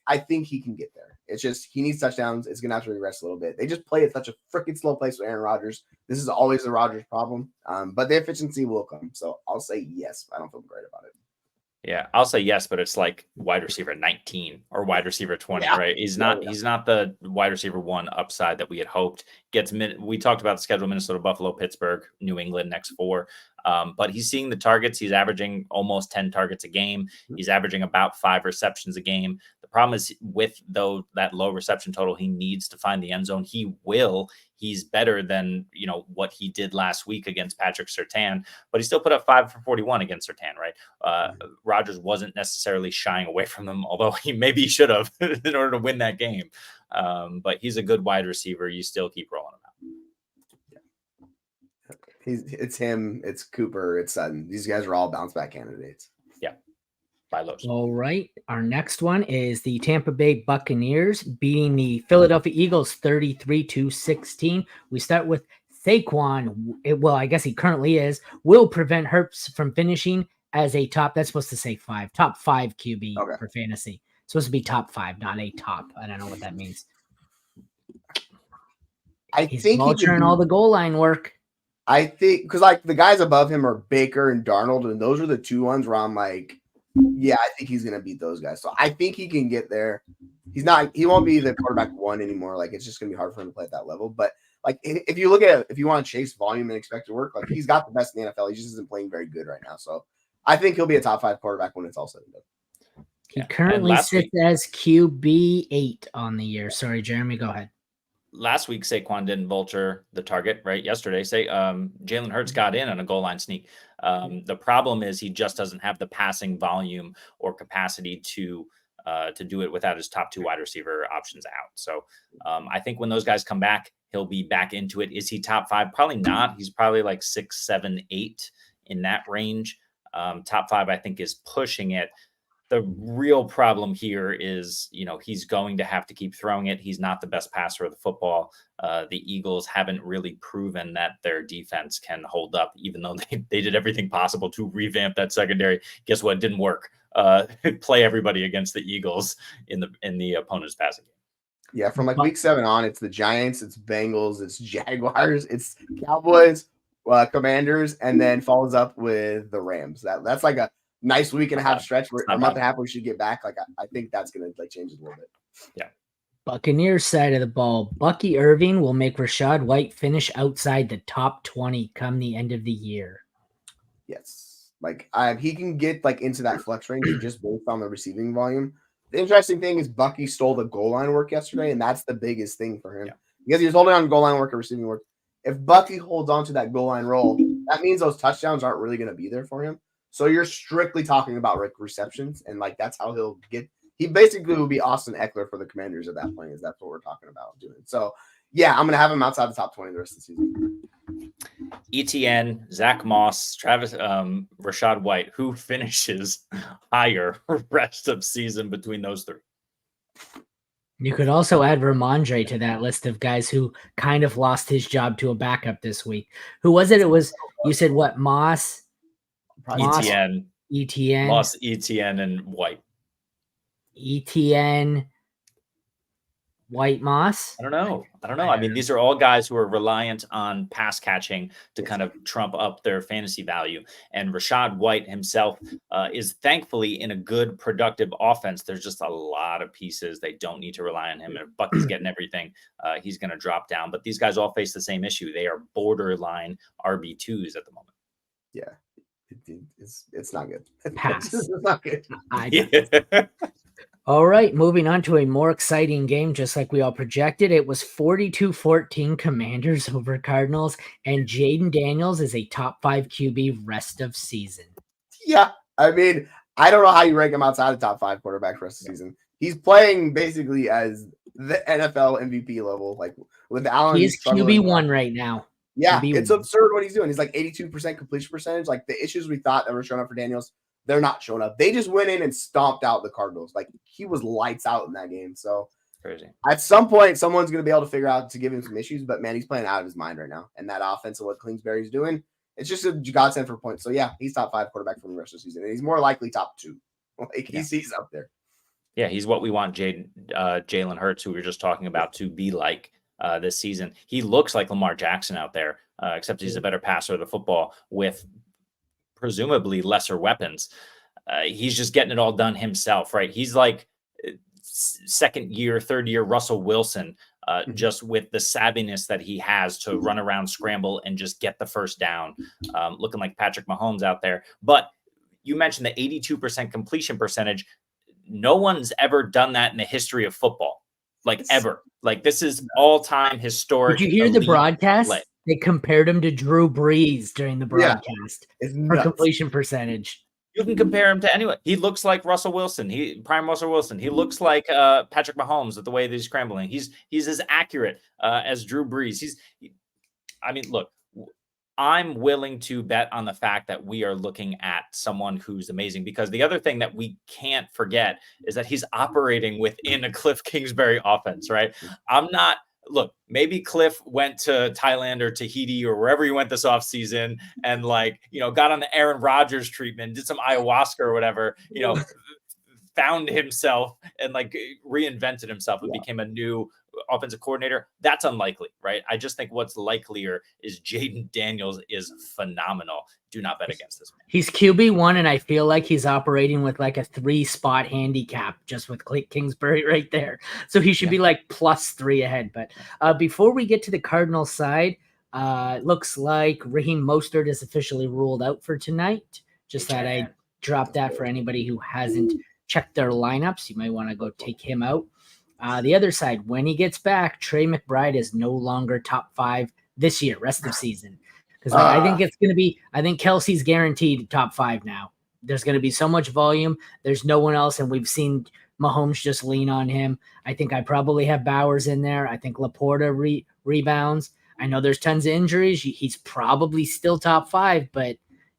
I think he can get there. It's just he needs touchdowns. It's gonna have to regress a little bit. They just play at such a freaking slow pace with Aaron Rodgers. This is always the Rodgers problem. But the efficiency will come. So I'll say yes. I don't feel great about it. Yeah, I'll say yes, but it's like wide receiver 19 or wide receiver 20, right? He's not the wide receiver 1 upside that we had hoped. We talked about the schedule: Minnesota, Buffalo, Pittsburgh, New England next 4. But he's seeing the targets. He's averaging almost 10 targets a game. He's averaging about 5 receptions a game. The problem is with that low reception total, he needs to find the end zone. He will. He's better than what he did last week against Patrick Surtain, but he still put up 5 for 41 against Surtain, right? Rodgers wasn't necessarily shying away from them, although he should have in order to win that game. But he's a good wide receiver. You still keep rolling him out. It's him, it's Cooper, it's Sutton. These guys are all bounce back candidates. Yeah. Buy lows. All right. Our next one is the Tampa Bay Buccaneers beating the Philadelphia Eagles 33-16. We start with Saquon. Well, I guess he currently will prevent Hurts from finishing as a top. That's supposed to say top five QB for fantasy. It's supposed to be top 5, not a top. I don't know what that means. He's think vulturing all the goal line work. I think because like the guys above him are Baker and Darnold, and those are the two ones where I'm like, yeah, I think he's gonna beat those guys. So I think he can get there. He won't be the quarterback 1 anymore. Like it's just gonna be hard for him to play at that level. But like if you look at if you want to chase volume and expect to work, like he's got the best in the NFL. He just isn't playing very good right now. So I think he'll be a top 5 quarterback when it's all said and done. He currently sits as QB 8 on the year. Sorry, Jeremy, go ahead. Last week, Saquon didn't vulture the target, right? Yesterday, Jalen Hurts got in on a goal line sneak. The problem is he just doesn't have the passing volume or capacity to do it without his top 2 wide receiver options out. So I think when those guys come back, he'll be back into it. Is he top 5? Probably not. He's probably like 6, 7, 8 in that range. Top 5, I think, is pushing it. The real problem here is, he's going to have to keep throwing it. He's not the best passer of the football. The Eagles haven't really proven that their defense can hold up, even though they did everything possible to revamp that secondary. Guess what? It didn't work. Play everybody against the Eagles in the opponent's passing game. Yeah, from like week 7 on, it's the Giants, it's Bengals, it's Jaguars, it's Cowboys, Commanders, and then follows up with the Rams. That's like a nice week and a half stretch where a month and a half we should get back. Like I think that's gonna change it a little bit. Yeah. Buccaneers side of the ball. Bucky Irving will make Rachaad White finish outside the top 20 come the end of the year. Yes. Like he can get into that flex range just based on the receiving volume. The interesting thing is Bucky stole the goal line work yesterday, and that's the biggest thing for him. Because he was holding on goal line work and receiving work. If Bucky holds on to that goal line role, that means those touchdowns aren't really going to be there for him. So you're strictly talking about receptions, and that's how he'll get. He basically will be Austin Eckler for the Commanders at that point. Is that's what we're talking about doing? So yeah, I'm gonna have him outside the top 20 the rest of the season. ETN, Zach Moss, Rachaad White. Who finishes higher rest of season between those 3? You could also add Ramondre to that list of guys who kind of lost his job to a backup this week. Who was it? It was you said what Moss. ETN, Moss, ETN, and White. ETN, White, Moss. I don't know. I mean, these are all guys who are reliant on pass catching to kind of trump up their fantasy value. And Rachaad White himself is thankfully in a good, productive offense. There's just a lot of pieces. They don't need to rely on him. And if Bucky's getting everything, he's going to drop down. But these guys all face the same issue. They are borderline RB2s at the moment. Yeah. It's not good. Pass. It's not good. All right, moving on to a more exciting game, just like we all projected. It was 42-14 Commanders over Cardinals, and Jayden Daniels is a top 5 QB rest of season. Yeah, I mean, I don't know how you rank him outside the top 5 quarterback rest of the season. He's playing basically as the NFL MVP level, with Allen. He's QB1 right now. Yeah, it's absurd what he's doing. He's 82% completion percentage. The issues we thought that were showing up for Daniels, they're not showing up. They just went in and stomped out the Cardinals. He was lights out in that game. So crazy. At some point, someone's going to be able to figure out to give him some issues. But man, he's playing out of his mind right now. And that offense and what Kingsbury's doing, it's just a godsend for points. So yeah, he's top 5 quarterback for the rest of the season, and he's more likely top 2. He's up there. Yeah, he's what we want Jalen Hurts, who we were just talking about, to be like this season. He looks like Lamar Jackson out there, except he's a better passer of the football with presumably lesser weapons. He's just getting it all done himself, right? He's like second year, third year Russell Wilson, just with the savviness that he has to run around, scramble, and just get the first down, looking like Patrick Mahomes out there. But you mentioned the 82% completion percentage. No one's ever done that in the history of football, ever. This is all-time historic. Did you hear the broadcast? Play. They compared him to Drew Brees during the broadcast for completion percentage. You can compare him to anyone. He looks like Russell Wilson. Prime Russell Wilson. He looks like Patrick Mahomes with the way that he's scrambling. He's as accurate as Drew Brees. Look, I'm willing to bet on the fact that we are looking at someone who's amazing, because the other thing that we can't forget is that he's operating within a Cliff Kingsbury offense, right? Look, maybe Cliff went to Thailand or Tahiti or wherever he went this offseason and got on the Aaron Rodgers treatment, did some ayahuasca or whatever, found himself and reinvented himself and became a new offensive coordinator. That's unlikely, right? I just think what's likelier is Jayden Daniels is phenomenal. Do not bet against this man. He's QB1, and I feel like he's operating with a 3-spot handicap just with Kingsbury right there. So he should be +3 ahead. But before we get to the Cardinals side, it looks like Raheem Mostert is officially ruled out for tonight. Just thought I'd drop that for anybody who hasn't checked their lineups. You might want to go take him out. The other side, when he gets back, Trey McBride is no longer top 5 this year, rest of season. Because I think it's going to be, I think Kelsey's guaranteed top 5 now. There's going to be so much volume. There's no one else, and we've seen Mahomes just lean on him. I think I probably have Bowers in there. I think Laporta rebounds. I know there's tons of injuries. He's probably still top 5, but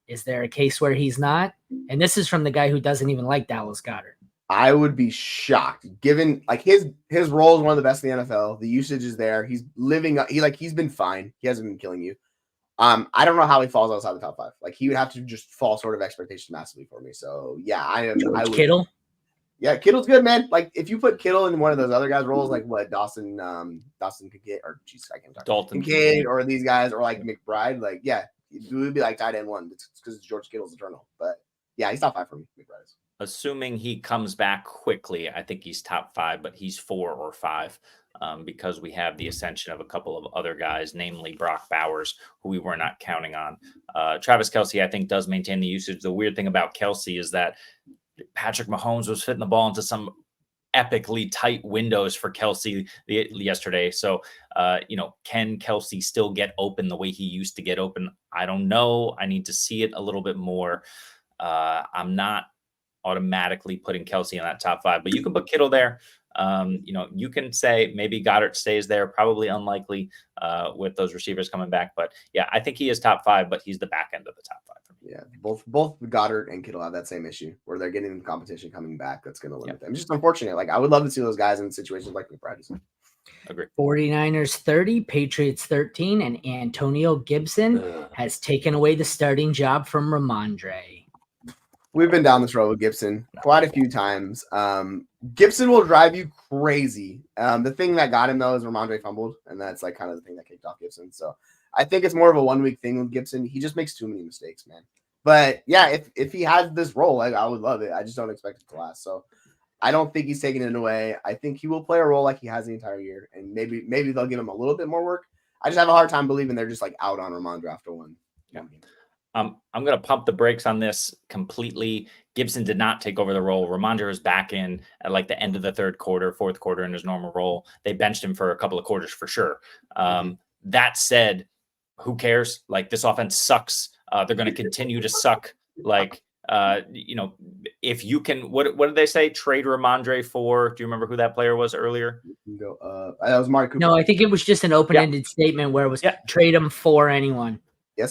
is there a case where he's not? And this is from the guy who doesn't even like Dallas Goedert. I would be shocked, given his role is one of the best in the NFL. The usage is there. He's living up. He's been fine. He hasn't been killing you. I don't know how he falls outside the top 5. He would have to just fall short of expectation massively for me. So yeah, I would. Kittle. Yeah, Kittle's good, man. If you put Kittle in one of those other guys' roles, Dawson Kincaid, or I can't talk. Dalton Kincaid, or these guys, or McBride, it would be tight end 1. It's because George Kittle's eternal. But yeah, he's top 5 for me. McBride is. Assuming he comes back quickly, I think he's top 5, but he's 4 or 5 because we have the ascension of a couple of other guys, namely Brock Bowers, who we were not counting on. Travis Kelce, I think, does maintain the usage. The weird thing about Kelce is that Patrick Mahomes was fitting the ball into some epically tight windows for Kelce yesterday. So, can Kelce still get open the way he used to get open? I don't know. I need to see it a little bit more. I'm not automatically putting Kelce in that top 5, but you can put Kittle there. You can say maybe Goddard stays there, probably unlikely with those receivers coming back. But yeah, I think he is top 5, but he's the back end of the top 5 for me. Yeah, both Goddard and Kittle have that same issue where they're getting competition coming back. That's going to limit them. It's just unfortunate. I would love to see those guys in situations like McBride. Agree. 49ers 30, Patriots 13, and Antonio Gibson has taken away the starting job from Ramondre. We've been down this road with Gibson quite a few times. Gibson will drive you crazy. The thing that got him, though, is Ramondre fumbled, and that's kind of the thing that kicked off Gibson. So I think it's more of a 1-week thing with Gibson. He just makes too many mistakes, man. But yeah, if he has this role, I would love it. I just don't expect it to last. So I don't think he's taking it away. I think he will play a role like he has the entire year, and maybe they'll give him a little bit more work. I just have a hard time believing they're just out on Ramondre after one. Yeah. I'm going to pump the brakes on this completely. Gibson did not take over the role. Ramondre is back in at the end of the fourth quarter in his normal role. They benched him for a couple of quarters for sure. That said, who cares? This offense sucks. They're going to continue to suck. If you can, what did they say? Trade Ramondre for? Do you remember who that player was earlier? That was Mark Cooper. No, I think it was just an open-ended statement where it was trade him for anyone. Yes,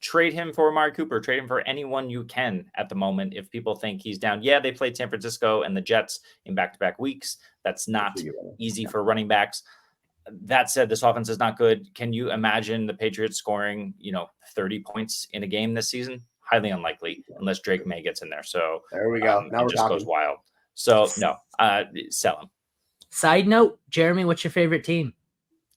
Trade him for Amari Cooper. Trade him for anyone you can at the moment. If people think he's down, they played San Francisco and the Jets in back-to-back weeks. That's not easy for running backs. That said, this offense is not good. Can you imagine the Patriots scoring, 30 points in a game this season? Highly unlikely, unless Drake May gets in there. So there we go. Now it just goes wild. So no, sell him. Side note, Jeremy, what's your favorite team?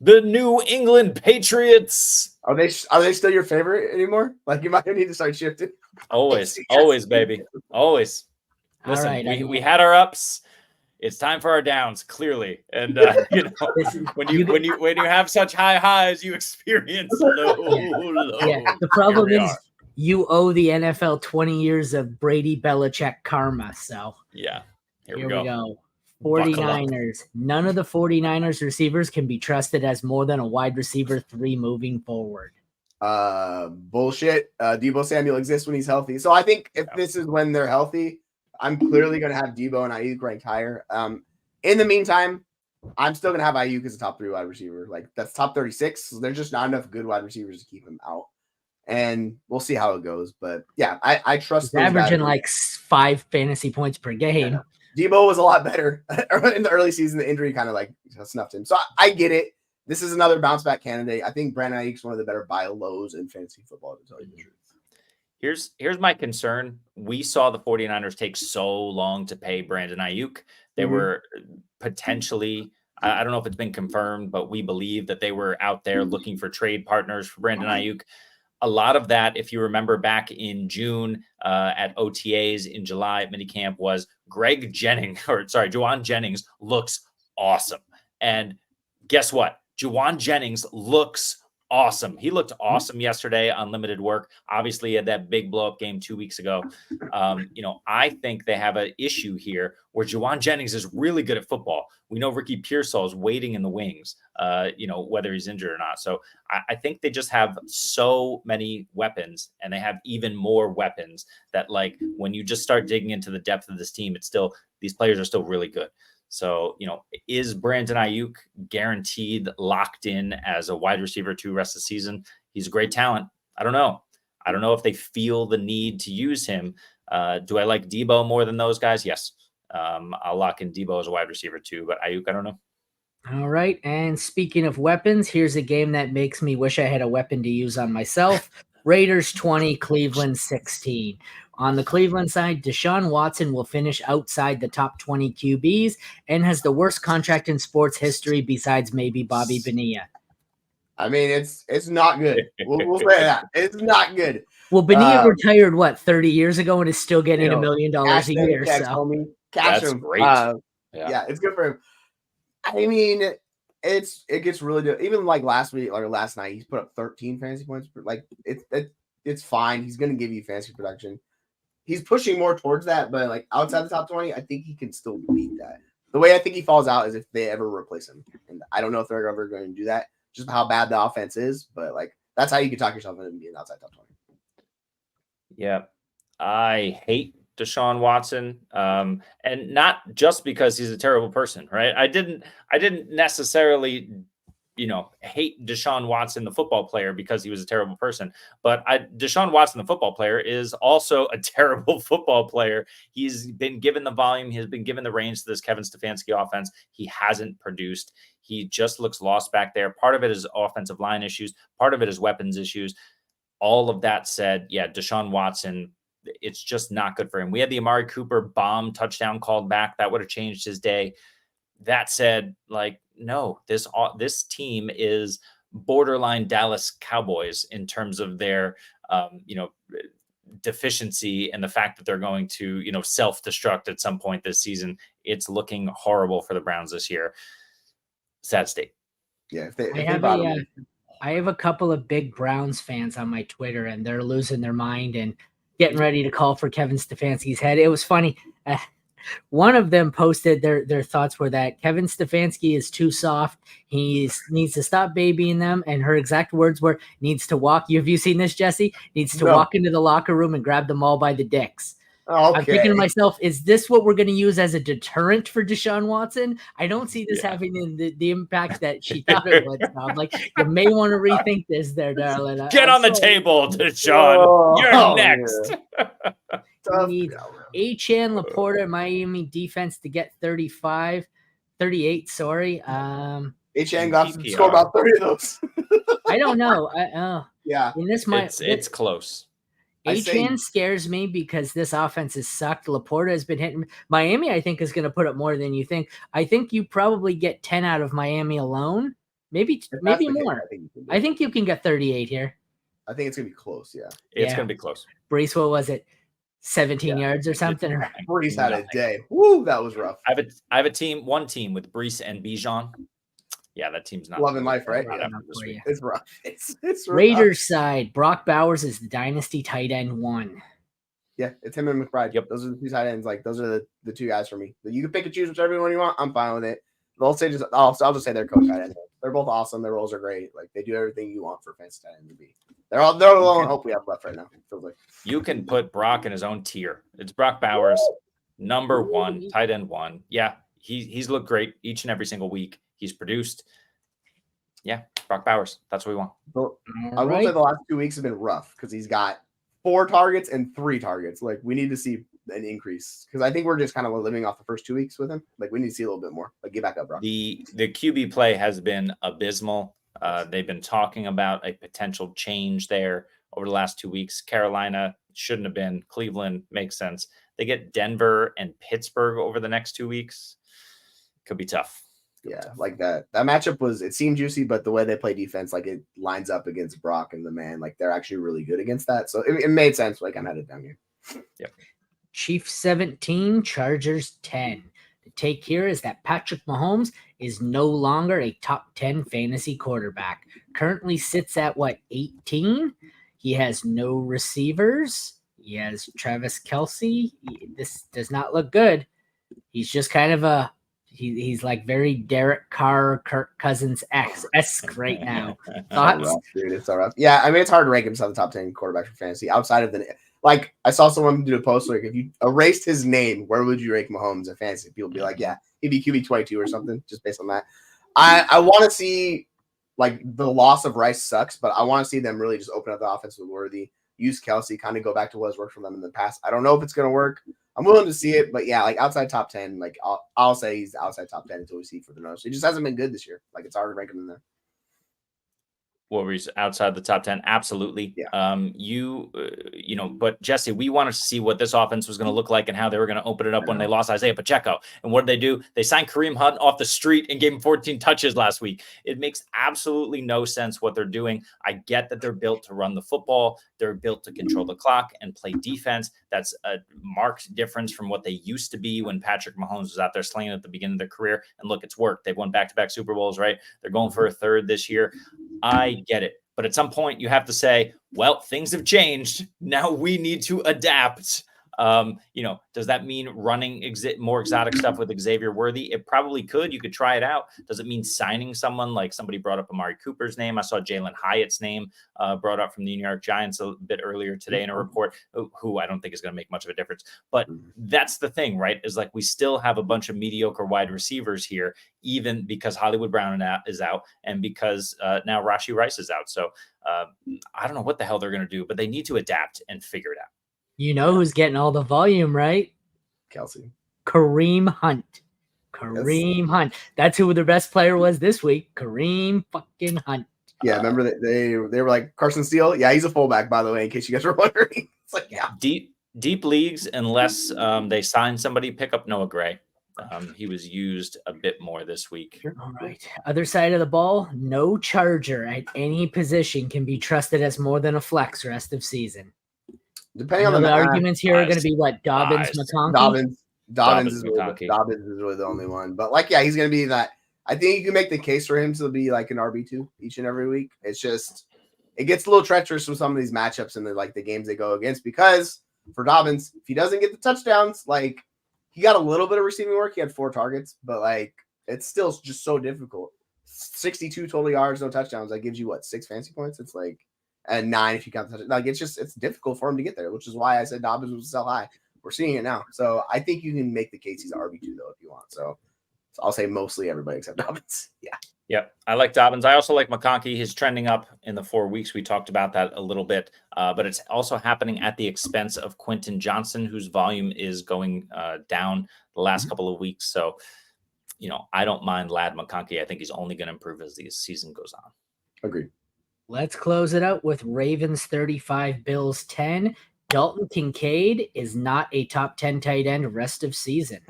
The New England Patriots. Are they still your favorite anymore? You might need to start shifting. Always, baby. Always. Listen, right, we had our ups. It's time for our downs, clearly. And when you have such high highs, you experience low. Yeah, the problem is you owe the NFL 20 years of Brady Belichick karma. So yeah, here we go. 49ers. None of the 49ers receivers can be trusted as more than a wide receiver 3 moving forward. Bullshit. Deebo Samuel exists when he's healthy. So I think if this is when they're healthy, I'm clearly going to have Deebo and Ayuk ranked higher. In the meantime, I'm still gonna have Ayuk as a top 3 wide receiver. Like that's top 36. So there's just not enough good wide receivers to keep him out. And we'll see how it goes. But yeah, I trust He's averaging like 5 fantasy points per game. Yeah. Debo was a lot better in the early season. The injury kind of like snuffed him. So I get it. This is another bounce back candidate. I think Brandon Ayuk's one of the better buy lows in fantasy football, to tell you the truth. Here's my concern. We saw the 49ers take so long to pay Brandon Ayuk. They were potentially, I don't know if it's been confirmed, but we believe that they were out there looking for trade partners for Brandon Ayuk. A lot of that, if you remember back in June at OTAs in July at minicamp, was Juwan Jennings looks awesome. And guess what? Juwan Jennings looks awesome. He looked awesome yesterday on limited work. Obviously, he had that big blow-up game 2 weeks ago. I think they have an issue here where Juwan Jennings is really good at football. We know Ricky Pearsall is waiting in the wings, whether he's injured or not. So I think they just have so many weapons, and they have even more weapons that, like, when you just start digging into the depth of this team, these players are still really good. So, is Brandon Ayuk guaranteed locked in as a wide receiver 2 rest of the season? He's a great talent. I don't know. I don't know if they feel the need to use him. Do I like Debo more than those guys? Yes. I'll lock in Debo as a wide receiver 2, but Ayuk, I don't know. All right. And speaking of weapons, here's a game that makes me wish I had a weapon to use on myself. Raiders 20, Cleveland 16. On the Cleveland side, Deshaun Watson will finish outside the top 20 QBs and has the worst contract in sports history besides maybe Bobby Bonilla. I mean, it's not good. We'll say that. It's not good. Well, Bonilla retired, 30 years ago and is still getting $1 million a year. Cash That's him. great. Yeah, it's good for him. I mean, it gets really good. Even like last week or last night, he's put up 13 fantasy points. Like it's fine. He's going to give you fantasy production. He's pushing more towards that, but like outside the top 20, I think he can still beat that. The way I think he falls out is if they ever replace him. And I don't know if they're ever going to do that, just how bad the offense is. But like that's how you can talk yourself into being outside top 20. Yeah. I hate Deshaun Watson. And not just because he's a terrible person, right? I didn't necessarily hate Deshaun Watson, the football player, because he was a terrible person. But Deshaun Watson, the football player, is also a terrible football player. He's been given the volume. He has been given the reins to this Kevin Stefanski offense. He hasn't produced. He just looks lost back there. Part of it is offensive line issues. Part of it is weapons issues. All of that said, yeah, Deshaun Watson, it's just not good for him. We had the Amari Cooper bomb touchdown called back. That would have changed his day. That said, no, this team is borderline Dallas Cowboys in terms of their, deficiency and the fact that they're going to, self-destruct at some point this season. It's looking horrible for the Browns this year. Sad state. Yeah. I have a couple of big Browns fans on my Twitter, and they're losing their mind and getting ready to call for Kevin Stefanski's head. It was funny. One of them posted their thoughts were that Kevin Stefanski is too soft. He needs to stop babying them. And her exact words were, needs to walk. Have you seen this, Jesse? Needs to walk into the locker room and grab them all by the dicks. Okay. I'm thinking to myself, is this what we're going to use as a deterrent for Deshaun Watson? I don't see this having the impact that she thought it would. So I'm like, you may want to rethink this there, darling. Get on the table, Deshaun. You're next. We need Achane, Laporta, Miami defense to get 38, sorry. Achane scored about 30 of those. I don't know. Yeah. It's close. Achane scares me because this offense has sucked. Laporta has been hitting. Miami, I think, is going to put up more than you think. I think you probably get 10 out of Miami alone. Maybe more. I think you can get 38 here. I think it's going to be close, yeah. It's going to be close. Brees, what was it? 17 yards or something? Brees had a day. Woo, that was rough. I have one team with Brees and Bijan. Yeah, that team's not loving life, right? Yeah, it's rough. It's rough. Raiders side, Brock Bowers is the dynasty tight end 1. Yeah, it's him and McBride. Yep, those are the 2 tight ends. Like those are the 2 guys for me. You can pick and choose whichever one you want. I'm fine with it. I'll just say they're co-tight ends. They're both awesome. Their roles are great. Like they do everything you want for fantasy tight end to be. They're the only hope we have left right now. It feels like you can put Brock in his own tier. It's Brock Bowers, number 1, tight end 1. Yeah, he's looked great each and every single week. He's produced. Yeah, Brock Bowers. That's what we want. So, I will say the last 2 weeks have been rough because he's got 4 targets and 3 targets. Like, we need to see an increase because I think we're just kind of living off the first 2 weeks with him. Like, we need to see a little bit more. Like, get back up, Brock. The QB play has been abysmal. They've been talking about a potential change there over the last 2 weeks. Carolina shouldn't have been. Cleveland makes sense. They get Denver and Pittsburgh over the next 2 weeks. Could be tough. Yeah, like that matchup it seemed juicy, but the way they play defense, like it lines up against Brock and the man, like they're actually really good against that. So it made sense. Like I'm headed down here. Yep. Chiefs 17, Chargers 10. The take here is that Patrick Mahomes is no longer a top 10 fantasy quarterback. Currently sits at 18? He has no receivers. He has Travis Kelce. This does not look good. He's just kind of he's like very Derek Carr, Kirk Cousins-esque right now. Thoughts? It's all rough. Yeah, I mean, it's hard to rank him inside the top 10 quarterbacks for fantasy. Outside of like, I saw someone do a post, like, if you erased his name, where would you rank Mahomes in fantasy? People would be like, yeah, he'd be QB 22 or something, just based on that. I want to see, like, the loss of Rice sucks, but I want to see them really just open up the offense with Worthy, use Kelce, kind of go back to what has worked for them in the past. I don't know if it's going to work. I'm willing to see it, but yeah, like outside top 10, like I'll say he's outside top 10 until we see for the nose. He just hasn't been good this year. Like it's hard to rank him in there. What were you outside the top 10? Absolutely. Yeah. But Jesse, we wanted to see what this offense was going to look like and how they were going to open it up when they lost Isaiah Pacheco. And what did they do? They signed Kareem Hunt off the street and gave him 14 touches last week. It makes absolutely no sense what they're doing. I get that they're built to run the football. They're built to control the clock and play defense. That's a marked difference from what they used to be when Patrick Mahomes was out there slinging at the beginning of their career. And look, it's worked. They've won back-to-back Super Bowls, right? They're going for a third this year. I get it. But at some point you have to say, well, things have changed. Now we need to adapt. Does that mean running more exotic stuff with Xavier Worthy? It probably could. You could try it out. Does it mean signing someone like somebody brought up Amari Cooper's name? I saw Jalen Hyatt's name brought up from the New York Giants a bit earlier today in a report, who I don't think is going to make much of a difference. But that's the thing, right? Is like we still have a bunch of mediocre wide receivers here, even because Hollywood Brown is out and because now Rashid Rice is out. So I don't know what the hell they're going to do, but they need to adapt and figure it out. You know who's getting all the volume, right? Kelce. Kareem Hunt. Hunt. That's who their best player was this week. Kareem fucking Hunt. Yeah, remember that they were like Carson Steele? Yeah, he's a fullback, by the way, in case you guys were wondering. It's like, yeah. Deep leagues, unless they sign somebody, pick up Noah Gray. He was used a bit more this week. All right. Other side of the ball, no Charger at any position can be trusted as more than a flex rest of season. Depending on the arguments here are going to be what Dobbins, McConkey. Dobbins is really the only one. But like, yeah, he's going to be that. I think you can make the case for him to be like an RB2 each and every week. It's just it gets a little treacherous with some of these matchups and the games they go against because for Dobbins, if he doesn't get the touchdowns, like he got a little bit of receiving work. He had 4 targets, but like it's still just so difficult. 62 total yards, no touchdowns. That gives you 6 fantasy points. It's like. And 9 if you count the touchdown. Like it's difficult for him to get there, which is why I said Dobbins was sell high. We're seeing it now. So I think you can make the case he's RB2 though if you want. So I'll say mostly everybody except Dobbins. Yeah. Yep. I like Dobbins. I also like McConkey. He's trending up in the 4 weeks. We talked about that a little bit, but it's also happening at the expense of Quentin Johnson, whose volume is going down the last couple of weeks. So, I don't mind Lad McConkey. I think he's only going to improve as the season goes on. Agreed. Let's close it out with Ravens 35, Bills 10. Dalton Kincaid is not a top 10 tight end rest of season.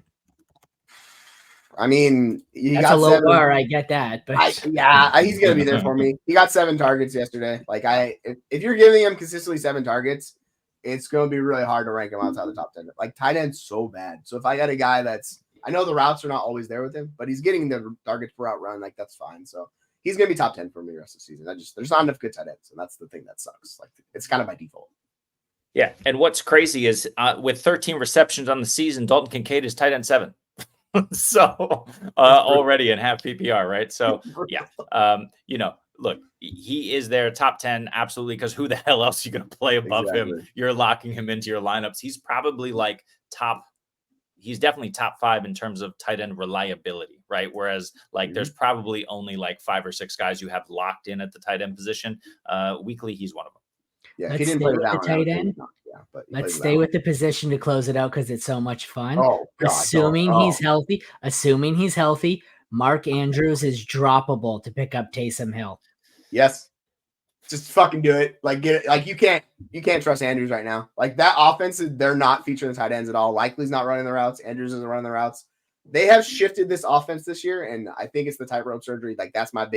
I mean, that's a low bar. I get that, but he's going to be there for me. He got 7 targets yesterday. Like if you're giving him consistently 7 targets, it's going to be really hard to rank him outside the top 10. Like tight end's so bad. So if I got a guy I know the routes are not always there with him, but he's getting the targets per route run. Like that's fine. So. He's going to be top 10 for me the rest of the season. There's not enough good tight ends, and that's the thing that sucks. Like it's kind of by default. Yeah, and what's crazy is with 13 receptions on the season, Dalton Kincaid is tight end 7. So already in half PPR, right? So yeah, look, he is there top 10 absolutely because who the hell else are you going to play above him? You're locking him into your lineups. He's probably like top he's definitely top 5 in terms of tight end reliability, right? Whereas like there's probably only like 5 or 6 guys you have locked in at the tight end position. Weekly, he's one of them. Yeah, Let's he didn't stay play with the tight end. But let's stay with the position to close it out because it's so much fun. Oh, God, assuming he's healthy, Mark Andrews is droppable to pick up Taysom Hill. Yes. Just fucking do it. Like get it. Like you can't trust Andrews right now. Like that offense, they're not featuring the tight ends at all. Likely's not running the routes. Andrews isn't running the routes. They have shifted this offense this year, and I think it's the tightrope surgery. Like that's my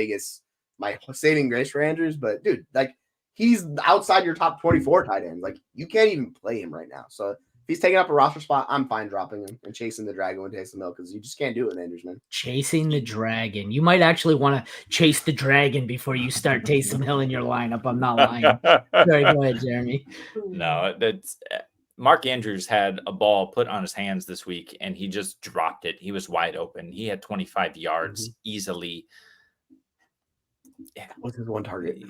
saving grace for Andrews. But dude, like he's outside your top 24 tight ends. Like you can't even play him right now. So if he's taking up a roster spot, I'm fine dropping him and chasing the dragon with Taysom Hill because you just can't do it with Andrews, man. Chasing the dragon. You might actually want to chase the dragon before you start Taysom Hill in your lineup. I'm not lying. Sorry, go ahead, Jeremy. No, that's Mark Andrews had a ball put on his hands this week, and he just dropped it. He was wide open. He had 25 yards easily. Yeah, what's his one target?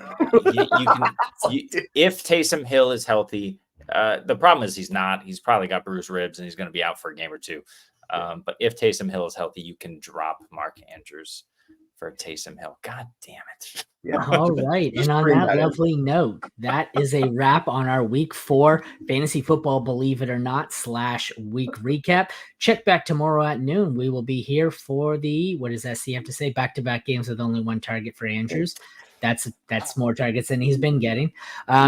If Taysom Hill is healthy, the problem is he's not. He's probably got bruised ribs, and he's going to be out for a game or two. But if Taysom Hill is healthy, you can drop Mark Andrews for Taysom Hill. God damn it. Yeah. All right. And on that lovely note, that is a wrap on our week 4 fantasy football, believe it or not, / week recap. Check back tomorrow at noon. We will be here for the, what does SC have to say? Back-to-back games with only 1 target for Andrews. That's more targets than he's been getting.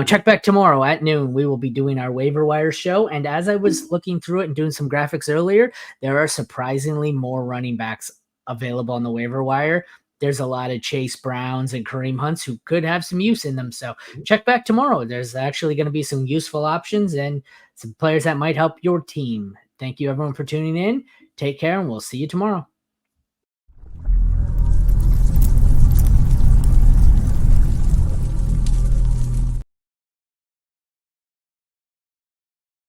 Check back tomorrow at noon. We will be doing our waiver wire show. And as I was looking through it and doing some graphics earlier, there are surprisingly more running backs available on the waiver wire. There's a lot of Chase Browns and Kareem Hunts who could have some use in them. So check back tomorrow. There's actually going to be some useful options and some players that might help your team. Thank you, everyone, for tuning in. Take care, and we'll see you tomorrow.